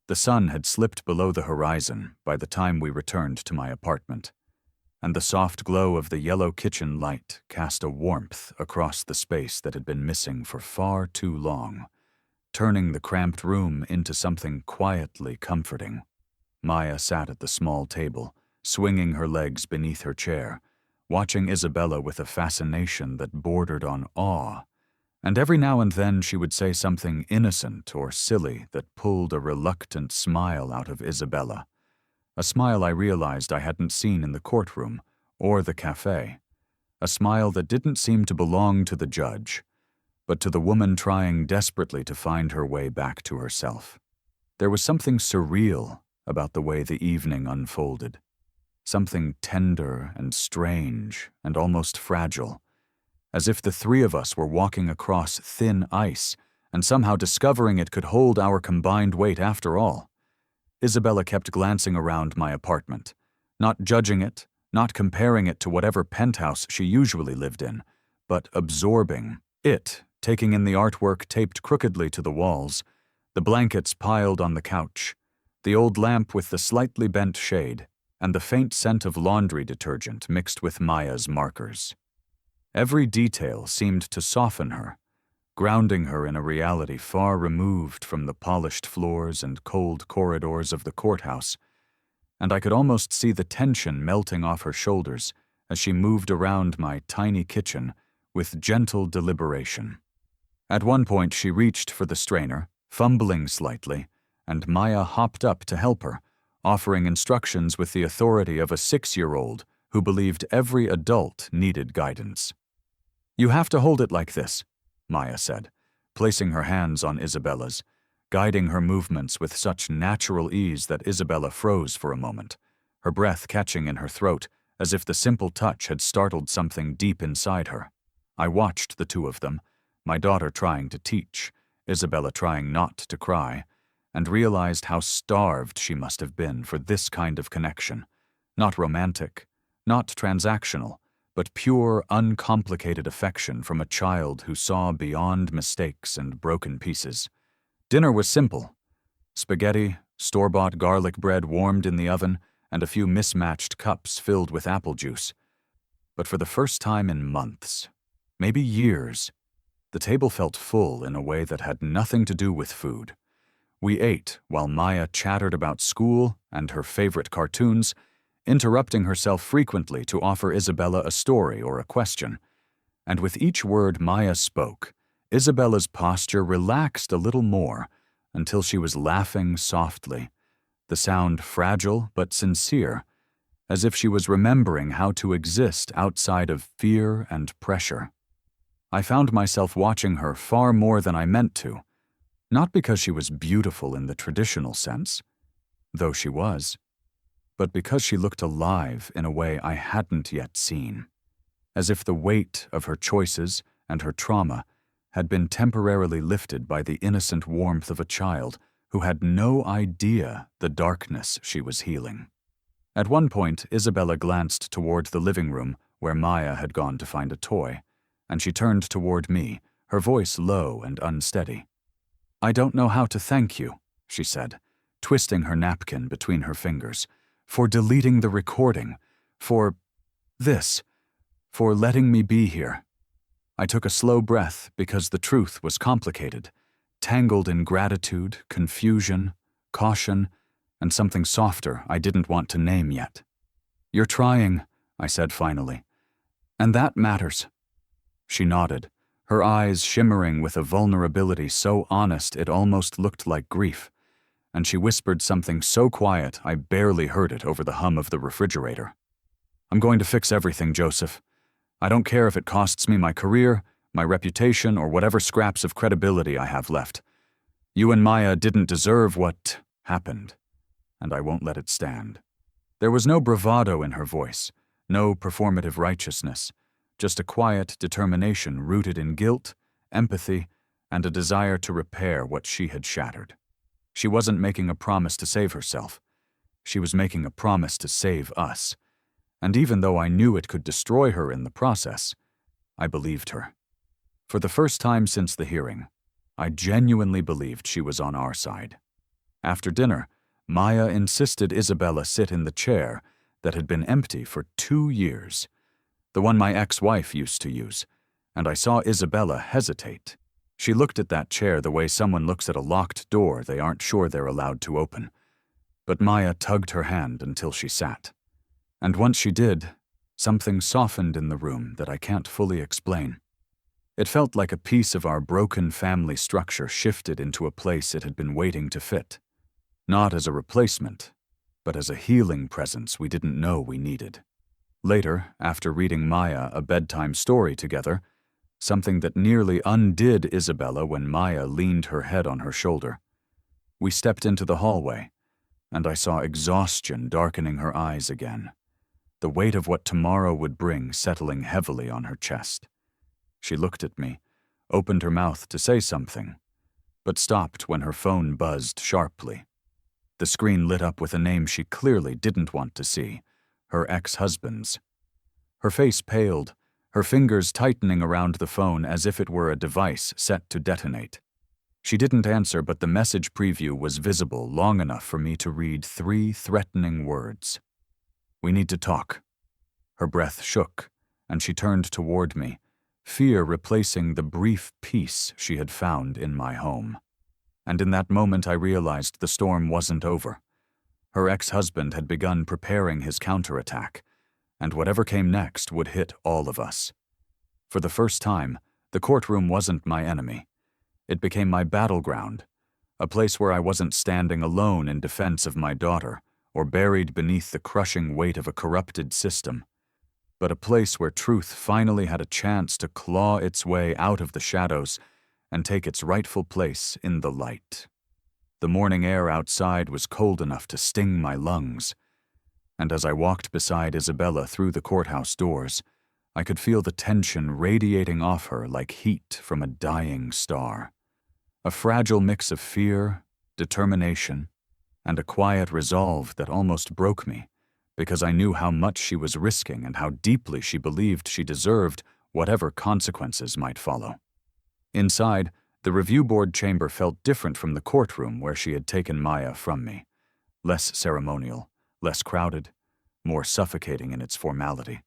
The sun had slipped below the horizon by the time we returned to my apartment, and the soft glow of the yellow kitchen light cast a warmth across the space that had been missing for far too long, turning the cramped room into something quietly comforting. Maya sat at the small table, swinging her legs beneath her chair, watching Isabella with a fascination that bordered on awe, and every now and then she would say something innocent or silly that pulled a reluctant smile out of Isabella, a smile I realized I hadn't seen in the courtroom or the cafe, a smile that didn't seem to belong to the judge, but to the woman trying desperately to find her way back to herself. There was something surreal about the way the evening unfolded, something tender and strange and almost fragile, as if the three of us were walking across thin ice and somehow discovering it could hold our combined weight after all. Isabella kept glancing around my apartment, not judging it, not comparing it to whatever penthouse she usually lived in, but absorbing it, taking in the artwork taped crookedly to the walls, the blankets piled on the couch, the old lamp with the slightly bent shade, and the faint scent of laundry detergent mixed with Maya's markers. Every detail seemed to soften her, grounding her in a reality far removed from the polished floors and cold corridors of the courthouse, and I could almost see the tension melting off her shoulders as she moved around my tiny kitchen with gentle deliberation. At one point she reached for the strainer, fumbling slightly, and Maya hopped up to help her, offering instructions with the authority of a 6-year-old who believed every adult needed guidance. "You have to hold it like this," Maya said, placing her hands on Isabella's, guiding her movements with such natural ease that Isabella froze for a moment, her breath catching in her throat as if the simple touch had startled something deep inside her. I watched the two of them, my daughter trying to teach, Isabella trying not to cry, and realized how starved she must have been for this kind of connection, not romantic, not transactional, but pure, uncomplicated affection from a child who saw beyond mistakes and broken pieces. Dinner was simple: spaghetti, store-bought garlic bread warmed in the oven, and a few mismatched cups filled with apple juice. But for the first time in months, maybe years, the table felt full in a way that had nothing to do with food. We ate while Maya chattered about school and her favorite cartoons, interrupting herself frequently to offer Isabella a story or a question. And with each word Maya spoke, Isabella's posture relaxed a little more until she was laughing softly, the sound fragile but sincere, as if she was remembering how to exist outside of fear and pressure. I found myself watching her far more than I meant to, not because she was beautiful in the traditional sense, though she was, but because she looked alive in a way I hadn't yet seen, as if the weight of her choices and her trauma had been temporarily lifted by the innocent warmth of a child who had no idea the darkness she was healing. At one point, Isabella glanced toward the living room where Maya had gone to find a toy, and she turned toward me, her voice low and unsteady. "I don't know how to thank you," she said, twisting her napkin between her fingers, "for deleting the recording, for this, for letting me be here." I took a slow breath because the truth was complicated, tangled in gratitude, confusion, caution, and something softer I didn't want to name yet. "You're trying," I said finally, "and that matters." She nodded, her eyes shimmering with a vulnerability so honest it almost looked like grief, and she whispered something so quiet I barely heard it over the hum of the refrigerator. "I'm going to fix everything, Joseph. I don't care if it costs me my career, my reputation, or whatever scraps of credibility I have left. You and Maya didn't deserve what happened, and I won't let it stand." There was no bravado in her voice, no performative righteousness, just a quiet determination rooted in guilt, empathy, and a desire to repair what she had shattered. She wasn't making a promise to save herself. She was making a promise to save us. And even though I knew it could destroy her in the process, I believed her. For the first time since the hearing, I genuinely believed she was on our side. After dinner, Maya insisted Isabella sit in the chair that had been empty for 2 years, the one my ex-wife used to use, and I saw Isabella hesitate. She looked at that chair the way someone looks at a locked door they aren't sure they're allowed to open. But Maya tugged her hand until she sat. And once she did, something softened in the room that I can't fully explain. It felt like a piece of our broken family structure shifted into a place it had been waiting to fit. Not as a replacement, but as a healing presence we didn't know we needed. Later, after reading Maya a bedtime story together, something that nearly undid Isabella when Maya leaned her head on her shoulder, we stepped into the hallway, and I saw exhaustion darkening her eyes again, the weight of what tomorrow would bring settling heavily on her chest. She looked at me, opened her mouth to say something, but stopped when her phone buzzed sharply. The screen lit up with a name she clearly didn't want to see, her ex-husband's. Her face paled, her fingers tightening around the phone as if it were a device set to detonate. She didn't answer, but the message preview was visible long enough for me to read 3 threatening words. "We need to talk." Her breath shook, and she turned toward me, fear replacing the brief peace she had found in my home. And in that moment I realized the storm wasn't over. Her ex-husband had begun preparing his counterattack, and whatever came next would hit all of us. For the first time, the courtroom wasn't my enemy. It became my battleground, a place where I wasn't standing alone in defense of my daughter or buried beneath the crushing weight of a corrupted system, but a place where truth finally had a chance to claw its way out of the shadows and take its rightful place in the light. The morning air outside was cold enough to sting my lungs, and as I walked beside Isabella through the courthouse doors, I could feel the tension radiating off her like heat from a dying star. A fragile mix of fear, determination, and a quiet resolve that almost broke me, because I knew how much she was risking and how deeply she believed she deserved whatever consequences might follow. Inside, the review board chamber felt different from the courtroom where she had taken Maya from me. Less ceremonial, less crowded, more suffocating in its formality.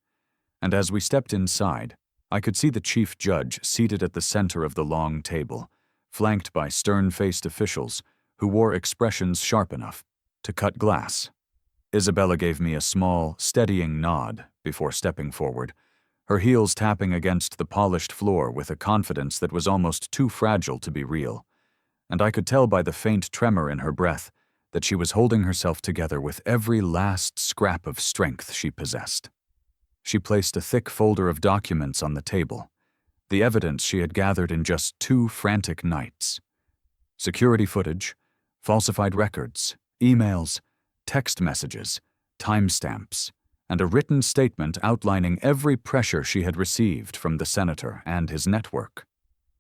And as we stepped inside, I could see the chief judge seated at the center of the long table, flanked by stern-faced officials who wore expressions sharp enough to cut glass. Isabella gave me a small, steadying nod before stepping forward, her heels tapping against the polished floor with a confidence that was almost too fragile to be real, and I could tell by the faint tremor in her breath that she was holding herself together with every last scrap of strength she possessed. She placed a thick folder of documents on the table, the evidence she had gathered in just 2 frantic nights. Security footage, falsified records, emails, text messages, timestamps, and a written statement outlining every pressure she had received from the senator and his network.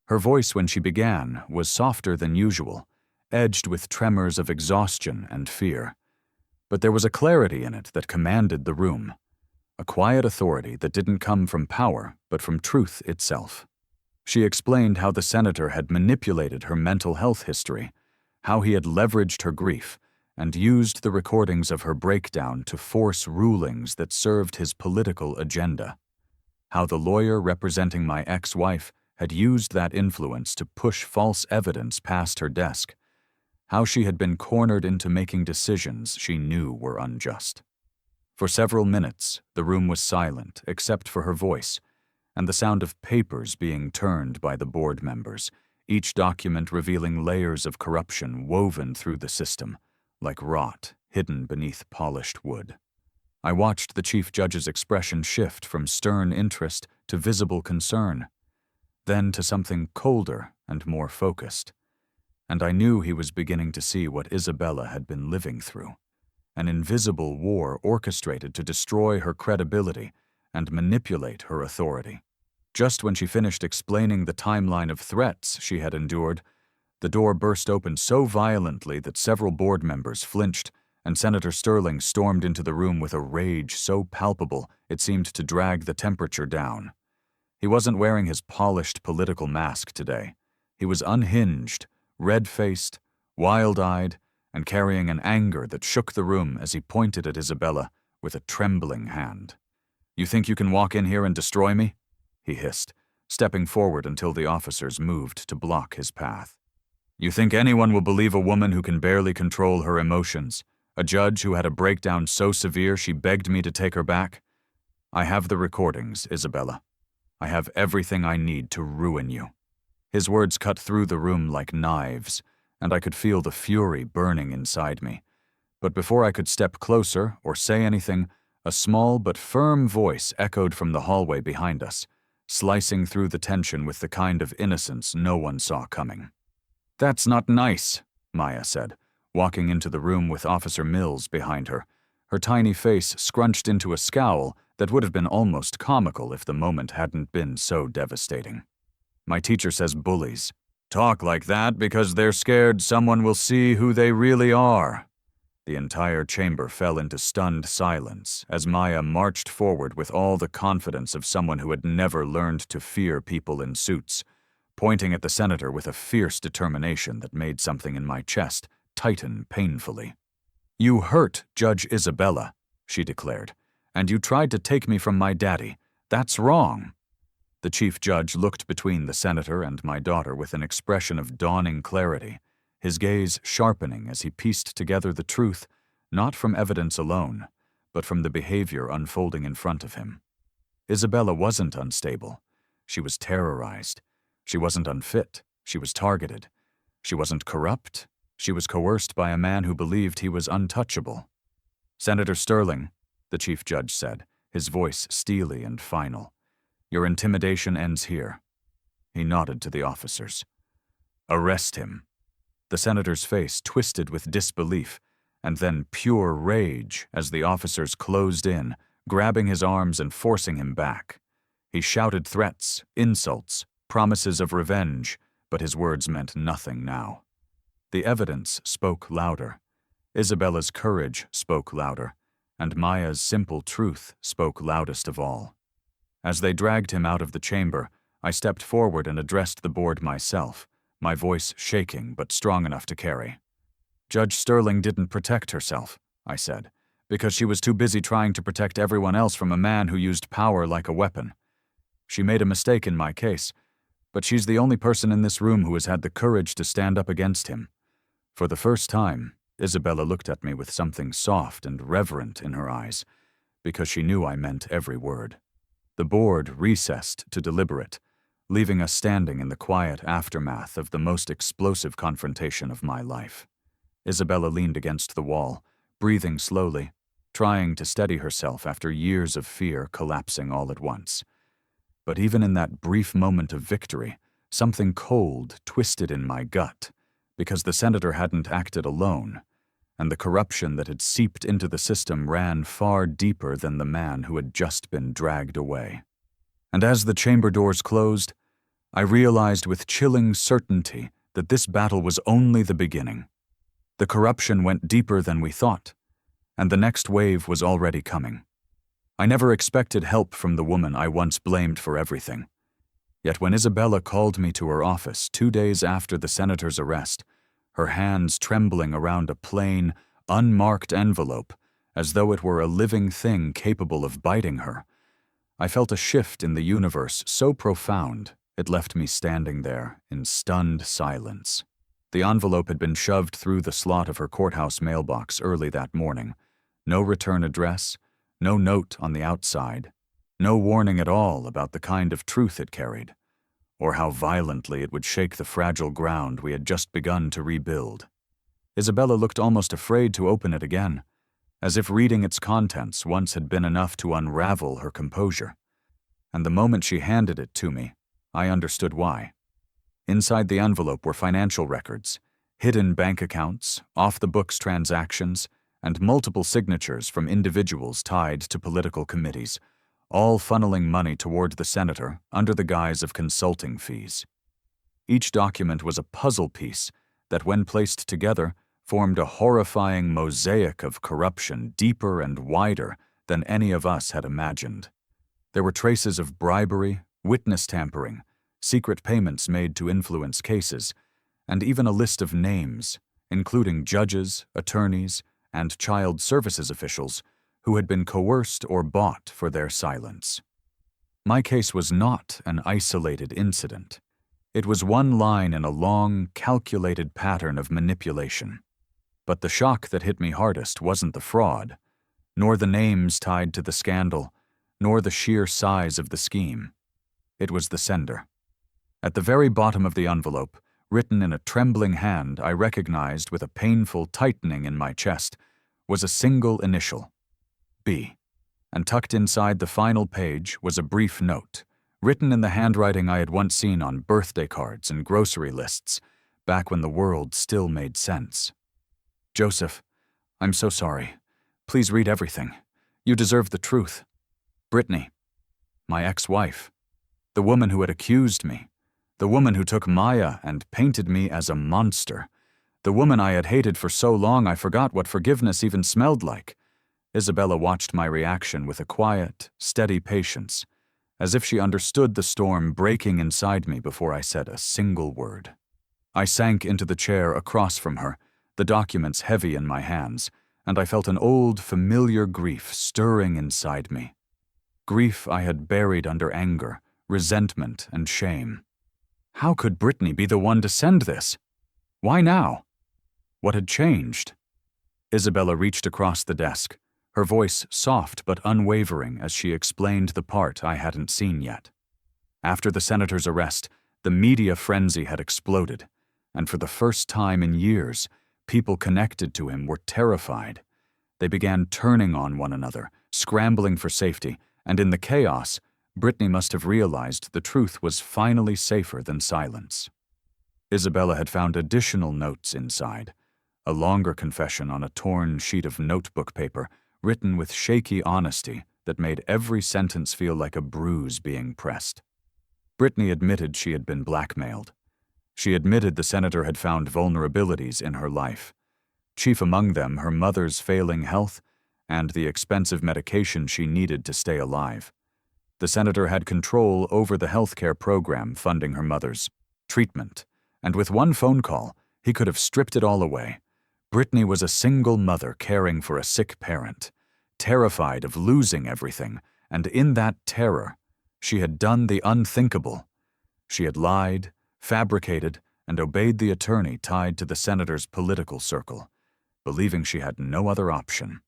Her voice when she began was softer than usual, edged with tremors of exhaustion and fear. But there was a clarity in it that commanded the room, a quiet authority that didn't come from power but from truth itself. She explained how the senator had manipulated her mental health history, how he had leveraged her grief, and used the recordings of her breakdown to force rulings that served his political agenda. How the lawyer representing my ex-wife had used that influence to push false evidence past her desk. How she had been cornered into making decisions she knew were unjust. For several minutes, the room was silent except for her voice and the sound of papers being turned by the board members, each document revealing layers of corruption woven through the system, like rot hidden beneath polished wood. I watched the chief judge's expression shift from stern interest to visible concern, then to something colder and more focused. And I knew he was beginning to see what Isabella had been living through, an invisible war orchestrated to destroy her credibility and manipulate her authority. Just when she finished explaining the timeline of threats she had endured, the door burst open so violently that several board members flinched, and Senator Sterling stormed into the room with a rage so palpable it seemed to drag the temperature down. He wasn't wearing his polished political mask today. He was unhinged, red-faced, wild-eyed, and carrying an anger that shook the room as he pointed at Isabella with a trembling hand. "You think you can walk in here and destroy me?" he hissed, stepping forward until the officers moved to block his path. "You think anyone will believe a woman who can barely control her emotions, a judge who had a breakdown so severe she begged me to take her back? I have the recordings, Isabella. I have everything I need to ruin you." His words cut through the room like knives, and I could feel the fury burning inside me. But before I could step closer or say anything, a small but firm voice echoed from the hallway behind us, slicing through the tension with the kind of innocence no one saw coming. "That's not nice," Maya said, walking into the room with Officer Mills behind her, her tiny face scrunched into a scowl that would have been almost comical if the moment hadn't been so devastating. "My teacher says bullies talk like that because they're scared someone will see who they really are." The entire chamber fell into stunned silence as Maya marched forward with all the confidence of someone who had never learned to fear people in suits, pointing at the senator with a fierce determination that made something in my chest tighten painfully. "You hurt Judge Isabella," she declared, "and you tried to take me from my daddy. That's wrong." The chief judge looked between the senator and my daughter with an expression of dawning clarity, his gaze sharpening as he pieced together the truth, not from evidence alone, but from the behavior unfolding in front of him. Isabella wasn't unstable. She was terrorized. She wasn't unfit. She was targeted. She wasn't corrupt. She was coerced by a man who believed he was untouchable. "Senator Sterling," the chief judge said, his voice steely and final, "your intimidation ends here." He nodded to the officers. "Arrest him." The senator's face twisted with disbelief, and then pure rage as the officers closed in, grabbing his arms and forcing him back. He shouted threats, insults, promises of revenge, but his words meant nothing now. The evidence spoke louder. Isabella's courage spoke louder, and Maya's simple truth spoke loudest of all. As they dragged him out of the chamber, I stepped forward and addressed the board myself, my voice shaking but strong enough to carry. "Judge Sterling didn't protect herself," I said, "because she was too busy trying to protect everyone else from a man who used power like a weapon. She made a mistake in my case, but she's the only person in this room who has had the courage to stand up against him." For the first time, Isabella looked at me with something soft and reverent in her eyes, because she knew I meant every word. The board recessed to deliberate, leaving us standing in the quiet aftermath of the most explosive confrontation of my life. Isabella leaned against the wall, breathing slowly, trying to steady herself after years of fear collapsing all at once. But even in that brief moment of victory, something cold twisted in my gut, because the senator hadn't acted alone, and the corruption that had seeped into the system ran far deeper than the man who had just been dragged away. And as the chamber doors closed, I realized with chilling certainty that this battle was only the beginning. The corruption went deeper than we thought, and the next wave was already coming. I never expected help from the woman I once blamed for everything. Yet when Isabella called me to her office 2 days after the senator's arrest, her hands trembling around a plain, unmarked envelope, as though it were a living thing capable of biting her, I felt a shift in the universe so profound it left me standing there in stunned silence. The envelope had been shoved through the slot of her courthouse mailbox early that morning. No return address, no note on the outside, no warning at all about the kind of truth it carried, or how violently it would shake the fragile ground we had just begun to rebuild. Isabella looked almost afraid to open it again, as if reading its contents once had been enough to unravel her composure. And the moment she handed it to me, I understood why. Inside the envelope were financial records, hidden bank accounts, off-the-books transactions, and multiple signatures from individuals tied to political committees, all funneling money toward the senator under the guise of consulting fees. Each document was a puzzle piece that, when placed together, formed a horrifying mosaic of corruption deeper and wider than any of us had imagined. There were traces of bribery, witness tampering, secret payments made to influence cases, and even a list of names, including judges, attorneys, and child services officials who had been coerced or bought for their silence. My case was not an isolated incident. It was one line in a long, calculated pattern of manipulation. But the shock that hit me hardest wasn't the fraud, nor the names tied to the scandal, nor the sheer size of the scheme. It was the sender. At the very bottom of the envelope, written in a trembling hand I recognized with a painful tightening in my chest, was a single initial, B. And tucked inside the final page was a brief note, written in the handwriting I had once seen on birthday cards and grocery lists, back when the world still made sense. Joseph, I'm so sorry. Please read everything. You deserve the truth. Brittany, my ex-wife, the woman who had accused me, the woman who took Maya and painted me as a monster, the woman I had hated for so long I forgot what forgiveness even smelled like. Isabella watched my reaction with a quiet, steady patience, as if she understood the storm breaking inside me before I said a single word. I sank into the chair across from her, the documents heavy in my hands, and I felt an old, familiar grief stirring inside me. Grief I had buried under anger, resentment, and shame. How could Brittany be the one to send this? Why now? What had changed? Isabella reached across the desk, her voice soft but unwavering as she explained the part I hadn't seen yet. After the senator's arrest, the media frenzy had exploded, and for the first time in years, people connected to him were terrified. They began turning on one another, scrambling for safety, and in the chaos, Brittany must have realized the truth was finally safer than silence. Isabella had found additional notes inside, a longer confession on a torn sheet of notebook paper, written with shaky honesty that made every sentence feel like a bruise being pressed. Brittany admitted she had been blackmailed. She admitted the senator had found vulnerabilities in her life, chief among them her mother's failing health and the expensive medication she needed to stay alive. The senator had control over the healthcare program funding her mother's treatment, and with one phone call, he could have stripped it all away. Brittany was a single mother caring for a sick parent, terrified of losing everything, and in that terror, she had done the unthinkable. She had lied, fabricated, and obeyed the attorney tied to the senator's political circle, believing she had no other option.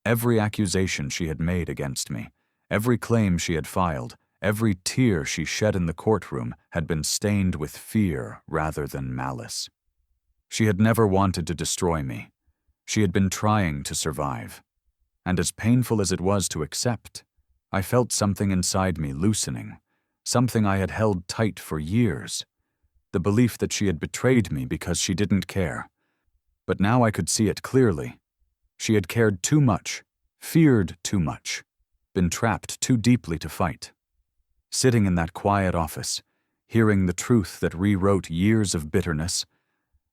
Every accusation she had made against me, every claim she had filed, every tear she shed in the courtroom had been stained with fear rather than malice. She had never wanted to destroy me. She had been trying to survive. And as painful as it was to accept, I felt something inside me loosening, something I had held tight for years. The belief that she had betrayed me because she didn't care. But now I could see it clearly. She had cared too much, feared too much, been trapped too deeply to fight. Sitting in that quiet office, hearing the truth that rewrote years of bitterness,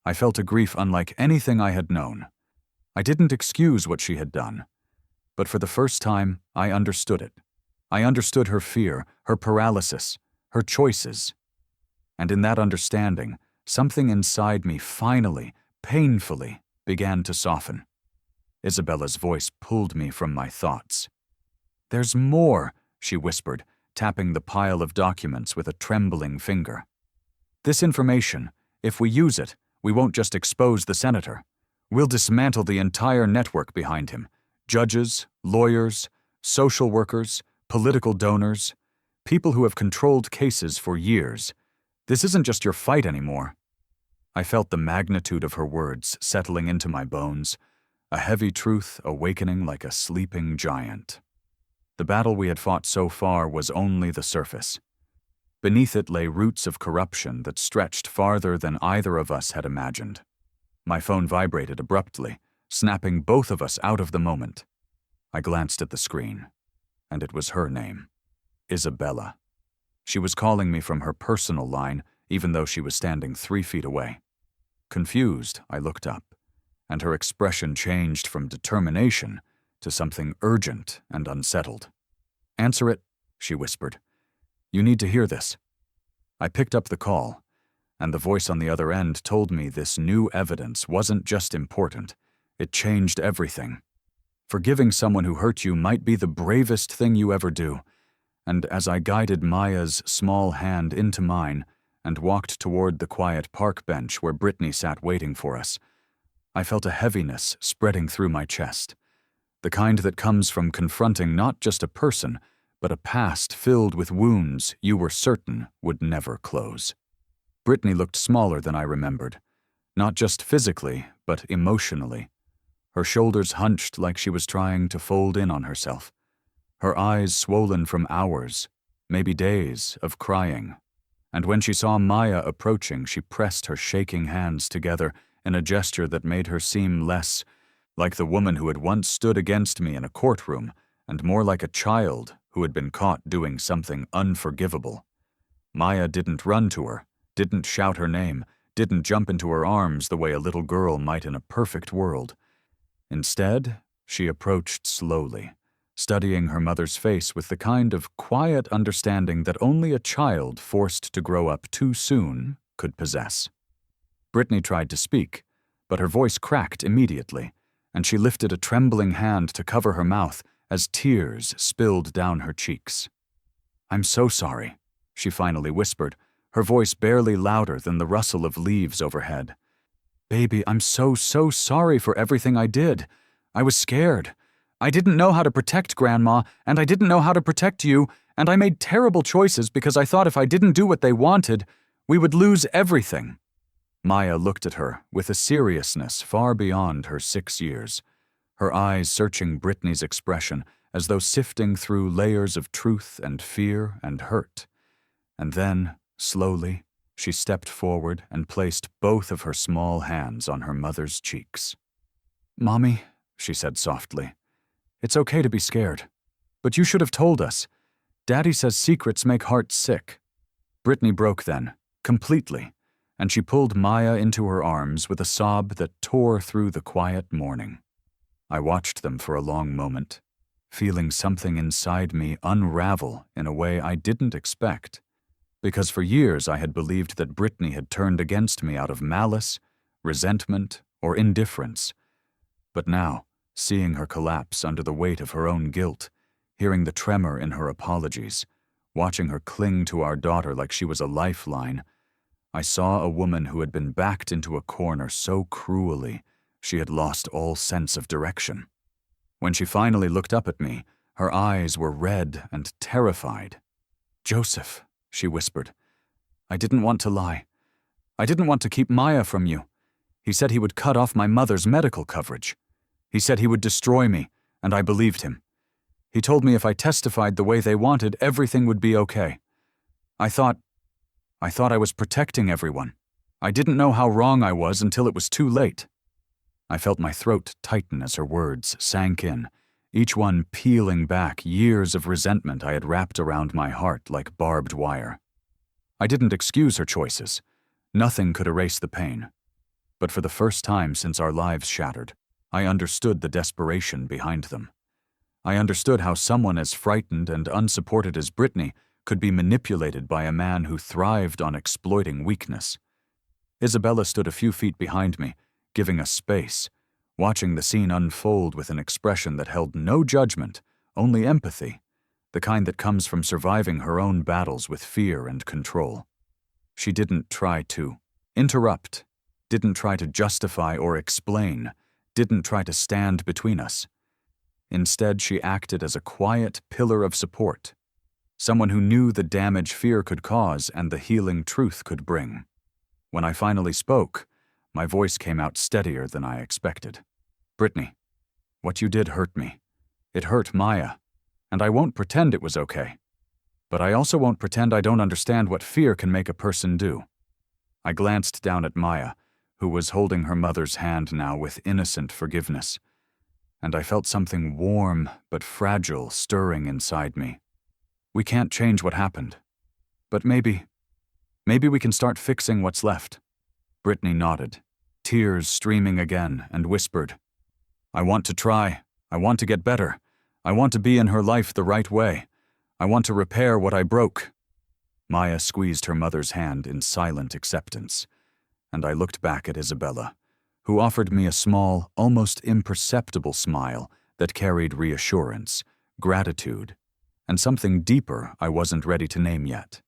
I felt a grief unlike anything I had known. I didn't excuse what she had done, but for the first time, I understood it. I understood her fear, her paralysis, her choices. And in that understanding, something inside me finally, painfully, began to soften. Isabella's voice pulled me from my thoughts. "There's more," she whispered, tapping the pile of documents with a trembling finger. "This information, if we use it, we won't just expose the senator. We'll dismantle the entire network behind him. Judges, lawyers, social workers, political donors, people who have controlled cases for years. This isn't just your fight anymore." I felt the magnitude of her words settling into my bones, a heavy truth awakening like a sleeping giant. The battle we had fought so far was only the surface. Beneath it lay roots of corruption that stretched farther than either of us had imagined. My phone vibrated abruptly, snapping both of us out of the moment. I glanced at the screen, and it was her name, Isabella. She was calling me from her personal line, even though she was standing 3 feet away. Confused, I looked up, and her expression changed from determination to something urgent and unsettled. "Answer it," she whispered. "You need to hear this." I picked up the call, and the voice on the other end told me this new evidence wasn't just important, it changed everything. Forgiving someone who hurt you might be the bravest thing you ever do, and as I guided Maya's small hand into mine and walked toward the quiet park bench where Brittany sat waiting for us, I felt a heaviness spreading through my chest, the kind that comes from confronting not just a person, but a past filled with wounds you were certain would never close. Brittany looked smaller than I remembered, not just physically, but emotionally. Her shoulders hunched like she was trying to fold in on herself, her eyes swollen from hours, maybe days, of crying. And when she saw Maya approaching, she pressed her shaking hands together in a gesture that made her seem less like the woman who had once stood against me in a courtroom, and more like a child who had been caught doing something unforgivable. Maya didn't run to her, didn't shout her name, didn't jump into her arms the way a little girl might in a perfect world. Instead, she approached slowly, studying her mother's face with the kind of quiet understanding that only a child forced to grow up too soon could possess. Brittany tried to speak, but her voice cracked immediately, and she lifted a trembling hand to cover her mouth as tears spilled down her cheeks. "I'm so sorry," she finally whispered, her voice barely louder than the rustle of leaves overhead. "Baby, I'm so sorry for everything I did. I was scared. I didn't know how to protect Grandma, and I didn't know how to protect you, and I made terrible choices because I thought if I didn't do what they wanted, we would lose everything." Maya looked at her with a seriousness far beyond her 6 years, her eyes searching Brittany's expression as though sifting through layers of truth and fear and hurt. And then, slowly, she stepped forward and placed both of her small hands on her mother's cheeks. "Mommy," she said softly, "it's okay to be scared. But you should have told us. Daddy says secrets make hearts sick." Brittany broke then, completely, and she pulled Maya into her arms with a sob that tore through the quiet morning. I watched them for a long moment, feeling something inside me unravel in a way I didn't expect. Because for years I had believed that Brittany had turned against me out of malice, resentment, or indifference. But now, seeing her collapse under the weight of her own guilt, hearing the tremor in her apologies, watching her cling to our daughter like she was a lifeline, I saw a woman who had been backed into a corner so cruelly she had lost all sense of direction. When she finally looked up at me, her eyes were red and terrified. "Joseph," she whispered, "I didn't want to lie. I didn't want to keep Maya from you. He said he would cut off my mother's medical coverage. He said he would destroy me, and I believed him. He told me if I testified the way they wanted, everything would be okay. I thought I was protecting everyone. I didn't know how wrong I was until it was too late. I felt my throat tighten as her words sank in, each one peeling back years of resentment I had wrapped around my heart like barbed wire. I didn't excuse her choices. Nothing could erase the pain. But for the first time since our lives shattered, I understood the desperation behind them. I understood how someone as frightened and unsupported as Brittany could be manipulated by a man who thrived on exploiting weakness. Isabella stood a few feet behind me, giving us space, watching the scene unfold with an expression that held no judgment, only empathy, the kind that comes from surviving her own battles with fear and control. She didn't try to interrupt, didn't try to justify or explain, didn't try to stand between us. Instead, she acted as a quiet pillar of support, someone who knew the damage fear could cause and the healing truth could bring. When I finally spoke, my voice came out steadier than I expected. Brittany, what you did hurt me. It hurt Maya, and I won't pretend it was okay. But I also won't pretend I don't understand what fear can make a person do. I glanced down at Maya, who was holding her mother's hand now with innocent forgiveness, and I felt something warm but fragile stirring inside me. We can't change what happened, but maybe we can start fixing what's left. Brittany nodded, tears streaming again, and whispered, I want to try. I want to get better. I want to be in her life the right way. I want to repair what I broke. Maya squeezed her mother's hand in silent acceptance, and I looked back at Isabella, who offered me a small, almost imperceptible smile that carried reassurance, gratitude, and something deeper I wasn't ready to name yet.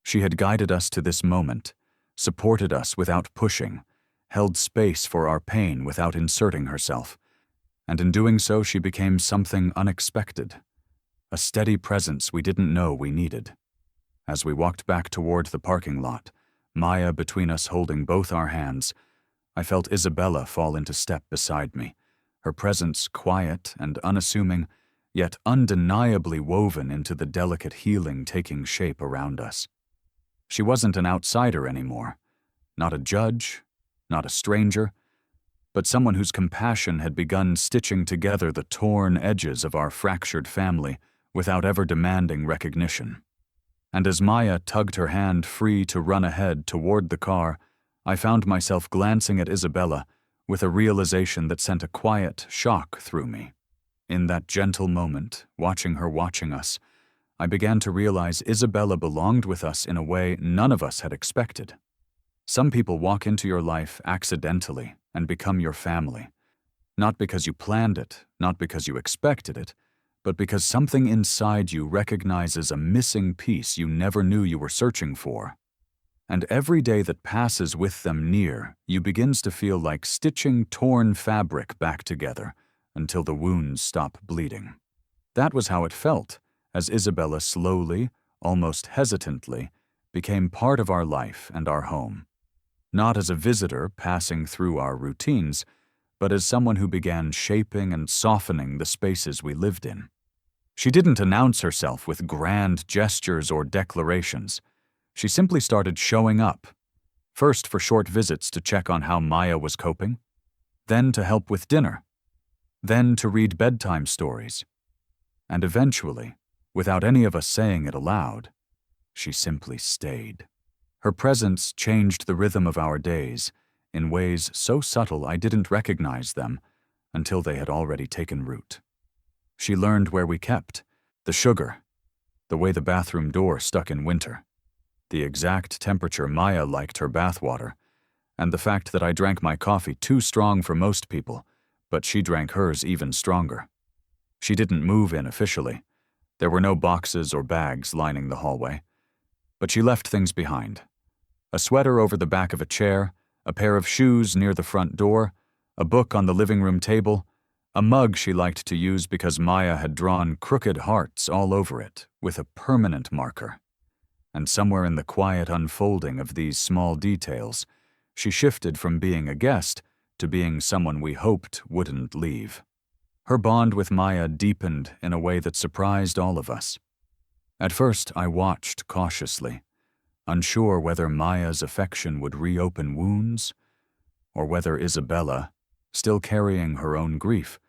She had guided us to this moment, supported us without pushing, held space for our pain without inserting herself, and in doing so she became something unexpected, a steady presence we didn't know we needed. As we walked back toward the parking lot, Maya between us holding both our hands, I felt Isabella fall into step beside me, her presence quiet and unassuming, yet undeniably woven into the delicate healing taking shape around us. She wasn't an outsider anymore, not a judge, not a stranger, but someone whose compassion had begun stitching together the torn edges of our fractured family without ever demanding recognition. And as Maya tugged her hand free to run ahead toward the car, I found myself glancing at Isabella with a realization that sent a quiet shock through me. In that gentle moment, watching her watching us, I began to realize Isabella belonged with us in a way none of us had expected. Some people walk into your life accidentally and become your family, not because you planned it, not because you expected it, but because something inside you recognizes a missing piece you never knew you were searching for. And every day that passes with them near you begins to feel like stitching torn fabric back together until the wounds stop bleeding. That was how it felt as Isabella slowly, almost hesitantly, became part of our life and our home. Not as a visitor passing through our routines, but as someone who began shaping and softening the spaces we lived in. She didn't announce herself with grand gestures or declarations. She simply started showing up, first for short visits to check on how Maya was coping, then to help with dinner, then to read bedtime stories, and eventually, without any of us saying it aloud, she simply stayed. Her presence changed the rhythm of our days in ways so subtle I didn't recognize them until they had already taken root. She learned where we kept the sugar, the way the bathroom door stuck in winter, the exact temperature Maya liked her bathwater, and the fact that I drank my coffee too strong for most people, but she drank hers even stronger. She didn't move in officially. There were no boxes or bags lining the hallway, but she left things behind. A sweater over the back of a chair, a pair of shoes near the front door, a book on the living room table, a mug she liked to use because Maya had drawn crooked hearts all over it with a permanent marker. And somewhere in the quiet unfolding of these small details, she shifted from being a guest to being someone we hoped wouldn't leave. Her bond with Maya deepened in a way that surprised all of us. At first, I watched cautiously, unsure whether Maya's affection would reopen wounds, or whether Isabella, still carrying her own grief,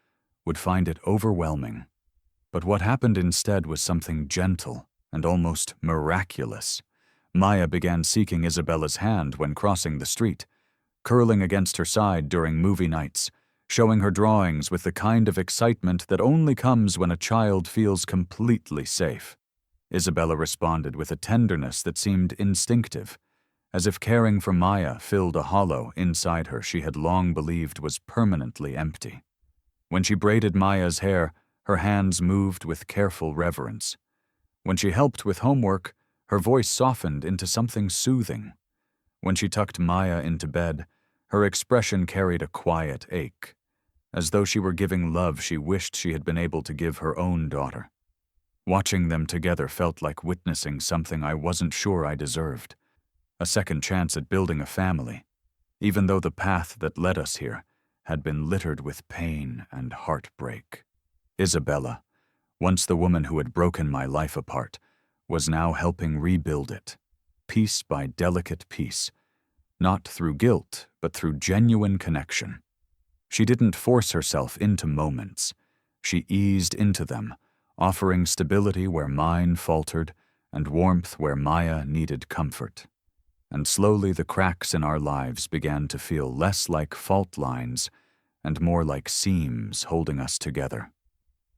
would find it overwhelming. But what happened instead was something gentle and almost miraculous. Maya began seeking Isabella's hand when crossing the street, curling against her side during movie nights, showing her drawings with the kind of excitement that only comes when a child feels completely safe. Isabella responded with a tenderness that seemed instinctive, as if caring for Maya filled a hollow inside her she had long believed was permanently empty. When she braided Maya's hair, her hands moved with careful reverence. When she helped with homework, her voice softened into something soothing. When she tucked Maya into bed, her expression carried a quiet ache, as though she were giving love she wished she had been able to give her own daughter. Watching them together felt like witnessing something I wasn't sure I deserved. A second chance at building a family, even though the path that led us here had been littered with pain and heartbreak. Isabella, once the woman who had broken my life apart, was now helping rebuild it, piece by delicate piece, not through guilt, but through genuine connection. She didn't force herself into moments. She eased into them, offering stability where mine faltered and warmth where Maya needed comfort. And slowly the cracks in our lives began to feel less like fault lines and more like seams holding us together.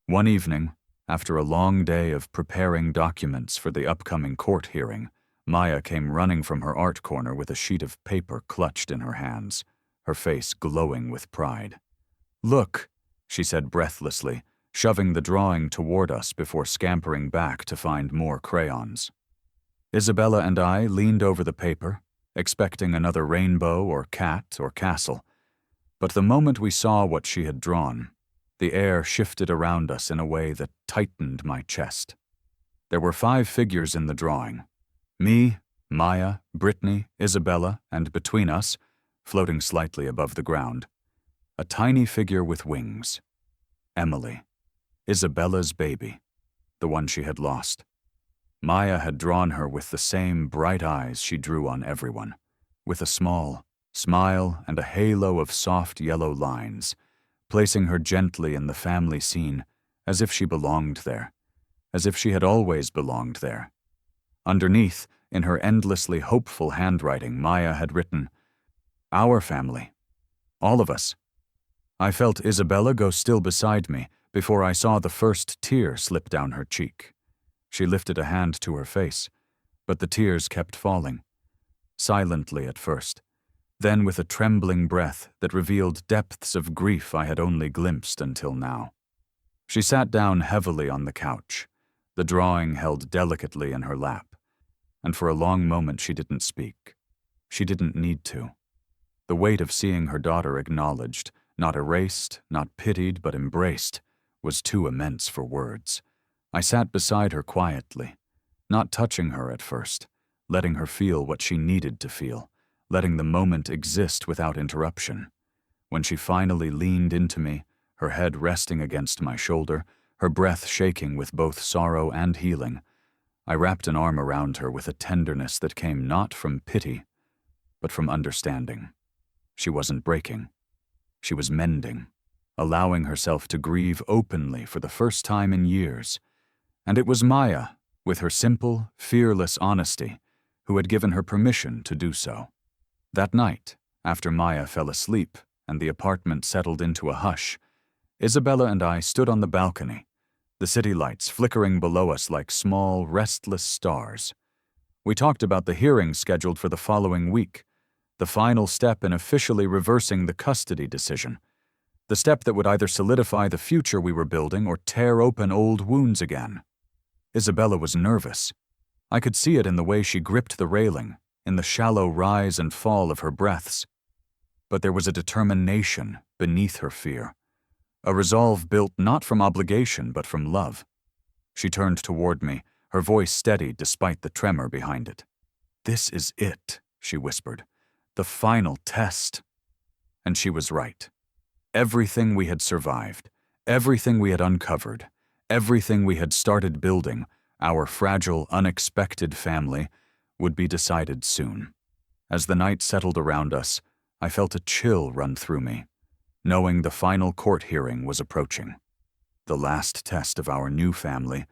One evening, after a long day of preparing documents for the upcoming court hearing, Maya came running from her art corner with a sheet of paper clutched in her hands, her face glowing with pride. "Look," she said breathlessly, shoving the drawing toward us before scampering back to find more crayons. Isabella and I leaned over the paper, expecting another rainbow or cat or castle. But the moment we saw what she had drawn, the air shifted around us in a way that tightened my chest. There were 5 figures in the drawing. Me, Maya, Brittany, Isabella, and between us, floating slightly above the ground, a tiny figure with wings. Emily, Isabella's baby, the one she had lost. Maya had drawn her with the same bright eyes she drew on everyone, with a small smile and a halo of soft yellow lines, placing her gently in the family scene as if she belonged there, as if she had always belonged there. Underneath, in her endlessly hopeful handwriting, Maya had written, "Our family. All of us." I felt Isabella go still beside me before I saw the first tear slip down her cheek. She lifted a hand to her face, but the tears kept falling, silently at first, then with a trembling breath that revealed depths of grief I had only glimpsed until now. She sat down heavily on the couch, the drawing held delicately in her lap, and for a long moment she didn't speak. She didn't need to. The weight of seeing her daughter acknowledged, not erased, not pitied, but embraced, was too immense for words. I sat beside her quietly, not touching her at first, letting her feel what she needed to feel, letting the moment exist without interruption. When she finally leaned into me, her head resting against my shoulder, her breath shaking with both sorrow and healing, I wrapped an arm around her with a tenderness that came not from pity, but from understanding. She wasn't breaking. She was mending, allowing herself to grieve openly for the first time in years. And it was Maya, with her simple, fearless honesty, who had given her permission to do so. That night, after Maya fell asleep and the apartment settled into a hush, Isabella and I stood on the balcony, the city lights flickering below us like small, restless stars. We talked about the hearing scheduled for the following week, the final step in officially reversing the custody decision, the step that would either solidify the future we were building or tear open old wounds again. Isabella was nervous. I could see it in the way she gripped the railing, in the shallow rise and fall of her breaths. But there was a determination beneath her fear, a resolve built not from obligation but from love. She turned toward me, her voice steady despite the tremor behind it. "This is it," she whispered, "the final test." And she was right. Everything we had survived, everything we had uncovered, everything we had started building, our fragile, unexpected family, would be decided soon. As the night settled around us, I felt a chill run through me, knowing the final court hearing was approaching. The last test of our new family,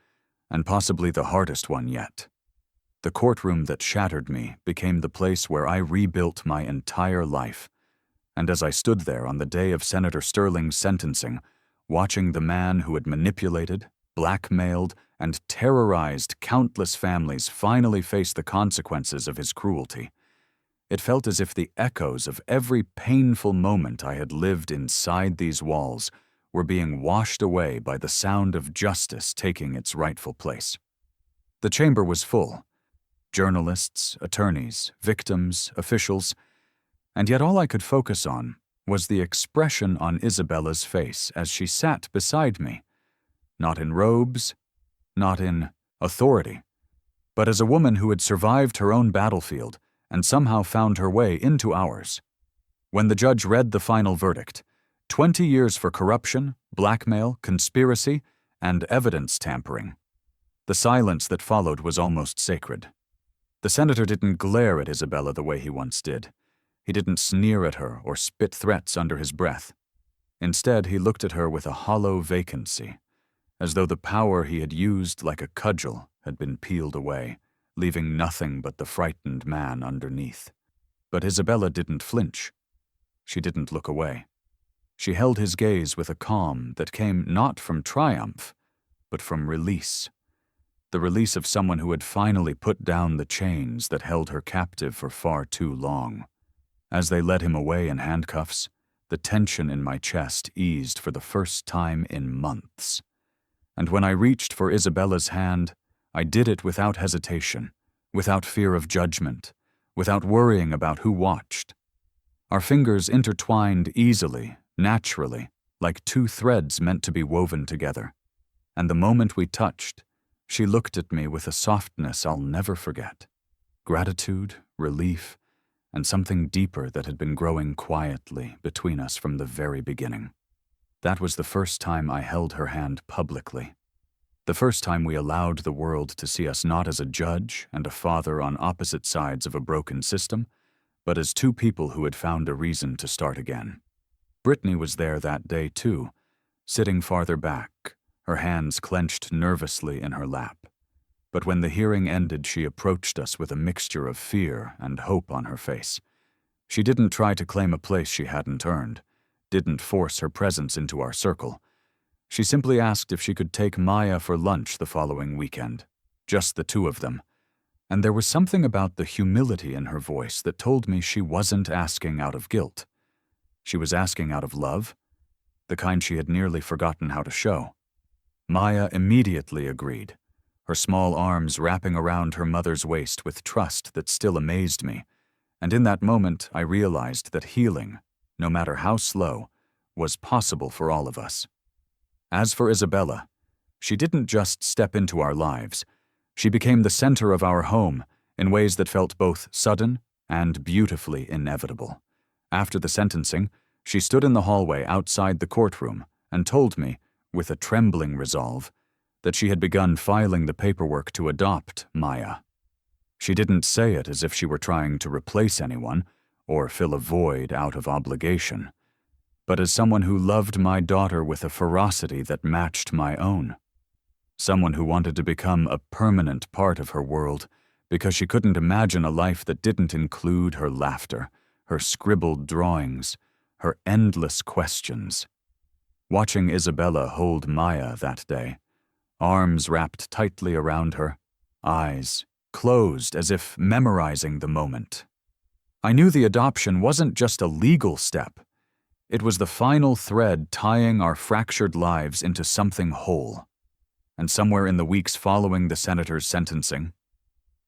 and possibly the hardest one yet. The courtroom that shattered me became the place where I rebuilt my entire life. And as I stood there on the day of Senator Sterling's sentencing, watching the man who had manipulated, blackmailed, and terrorized countless families finally face the consequences of his cruelty, it felt as if the echoes of every painful moment I had lived inside these walls were being washed away by the sound of justice taking its rightful place. The chamber was full. Journalists, attorneys, victims, officials, and yet all I could focus on was the expression on Isabella's face as she sat beside me, not in robes, not in authority, but as a woman who had survived her own battlefield and somehow found her way into ours. When the judge read the final verdict, 20 years for corruption, blackmail, conspiracy, and evidence tampering, the silence that followed was almost sacred. The senator didn't glare at Isabella the way he once did. He didn't sneer at her or spit threats under his breath. Instead, he looked at her with a hollow vacancy, as though the power he had used like a cudgel had been peeled away, leaving nothing but the frightened man underneath. But Isabella didn't flinch. She didn't look away. She held his gaze with a calm that came not from triumph, but from release. The release of someone who had finally put down the chains that held her captive for far too long. As they led him away in handcuffs, the tension in my chest eased for the first time in months. And when I reached for Isabella's hand, I did it without hesitation, without fear of judgment, without worrying about who watched. Our fingers intertwined easily, naturally, like two threads meant to be woven together. And the moment we touched, she looked at me with a softness I'll never forget. Gratitude, relief, and something deeper that had been growing quietly between us from the very beginning. That was the first time I held her hand publicly. The first time we allowed the world to see us not as a judge and a father on opposite sides of a broken system, but as two people who had found a reason to start again. Brittany was there that day too, sitting farther back, her hands clenched nervously in her lap. But when the hearing ended, she approached us with a mixture of fear and hope on her face. She didn't try to claim a place she hadn't earned, didn't force her presence into our circle. She simply asked if she could take Maya for lunch the following weekend, just the two of them. And there was something about the humility in her voice that told me she wasn't asking out of guilt. She was asking out of love, the kind she had nearly forgotten how to show. Maya immediately agreed, her small arms wrapping around her mother's waist with trust that still amazed me. And in that moment, I realized that healing, no matter how slow, was possible for all of us. As for Isabella, she didn't just step into our lives. She became the center of our home in ways that felt both sudden and beautifully inevitable. After the sentencing, she stood in the hallway outside the courtroom and told me, with a trembling resolve, that she had begun filing the paperwork to adopt Maya. She didn't say it as if she were trying to replace anyone or fill a void out of obligation, but as someone who loved my daughter with a ferocity that matched my own. Someone who wanted to become a permanent part of her world because she couldn't imagine a life that didn't include her laughter, her scribbled drawings, her endless questions. Watching Isabella hold Maya that day, arms wrapped tightly around her, eyes closed as if memorizing the moment, I knew the adoption wasn't just a legal step. It was the final thread tying our fractured lives into something whole. And somewhere in the weeks following the senator's sentencing,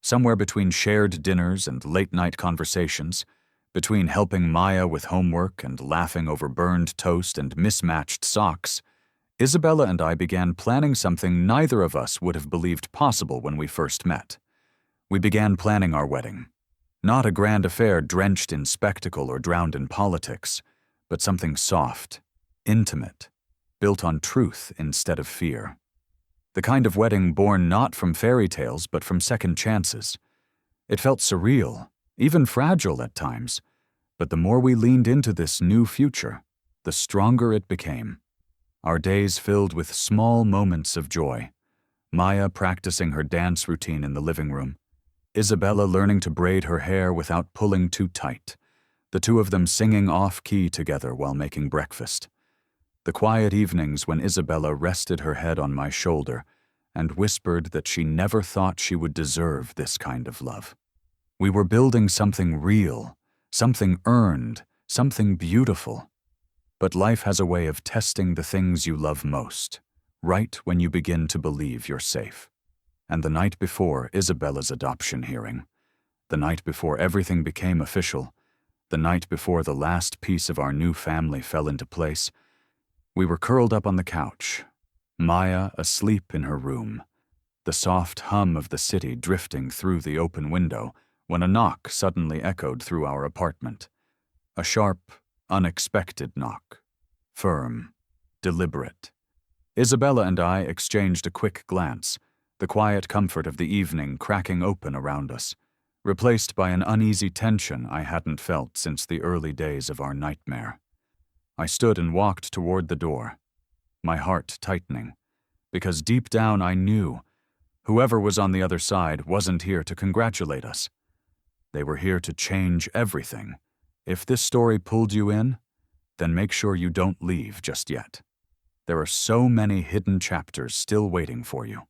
somewhere between shared dinners and late-night conversations, between helping Maya with homework and laughing over burned toast and mismatched socks, Isabella and I began planning something neither of us would have believed possible when we first met. We began planning our wedding. Not a grand affair drenched in spectacle or drowned in politics, but something soft, intimate, built on truth instead of fear. The kind of wedding born not from fairy tales but from second chances. It felt surreal, even fragile at times, but the more we leaned into this new future, the stronger it became. Our days filled with small moments of joy. Maya practicing her dance routine in the living room, Isabella learning to braid her hair without pulling too tight, the two of them singing off-key together while making breakfast. The quiet evenings when Isabella rested her head on my shoulder and whispered that she never thought she would deserve this kind of love. We were building something real, something earned, something beautiful. But life has a way of testing the things you love most, right when you begin to believe you're safe. And the night before Isabella's adoption hearing, the night before everything became official, the night before the last piece of our new family fell into place, we were curled up on the couch, Maya asleep in her room, the soft hum of the city drifting through the open window when a knock suddenly echoed through our apartment. A sharp, unexpected knock. Firm, deliberate. Isabella and I exchanged a quick glance, the quiet comfort of the evening cracking open around us, replaced by an uneasy tension I hadn't felt since the early days of our nightmare. I stood and walked toward the door, my heart tightening, because deep down I knew whoever was on the other side wasn't here to congratulate us. They were here to change everything. If this story pulled you in, then make sure you don't leave just yet. There are so many hidden chapters still waiting for you.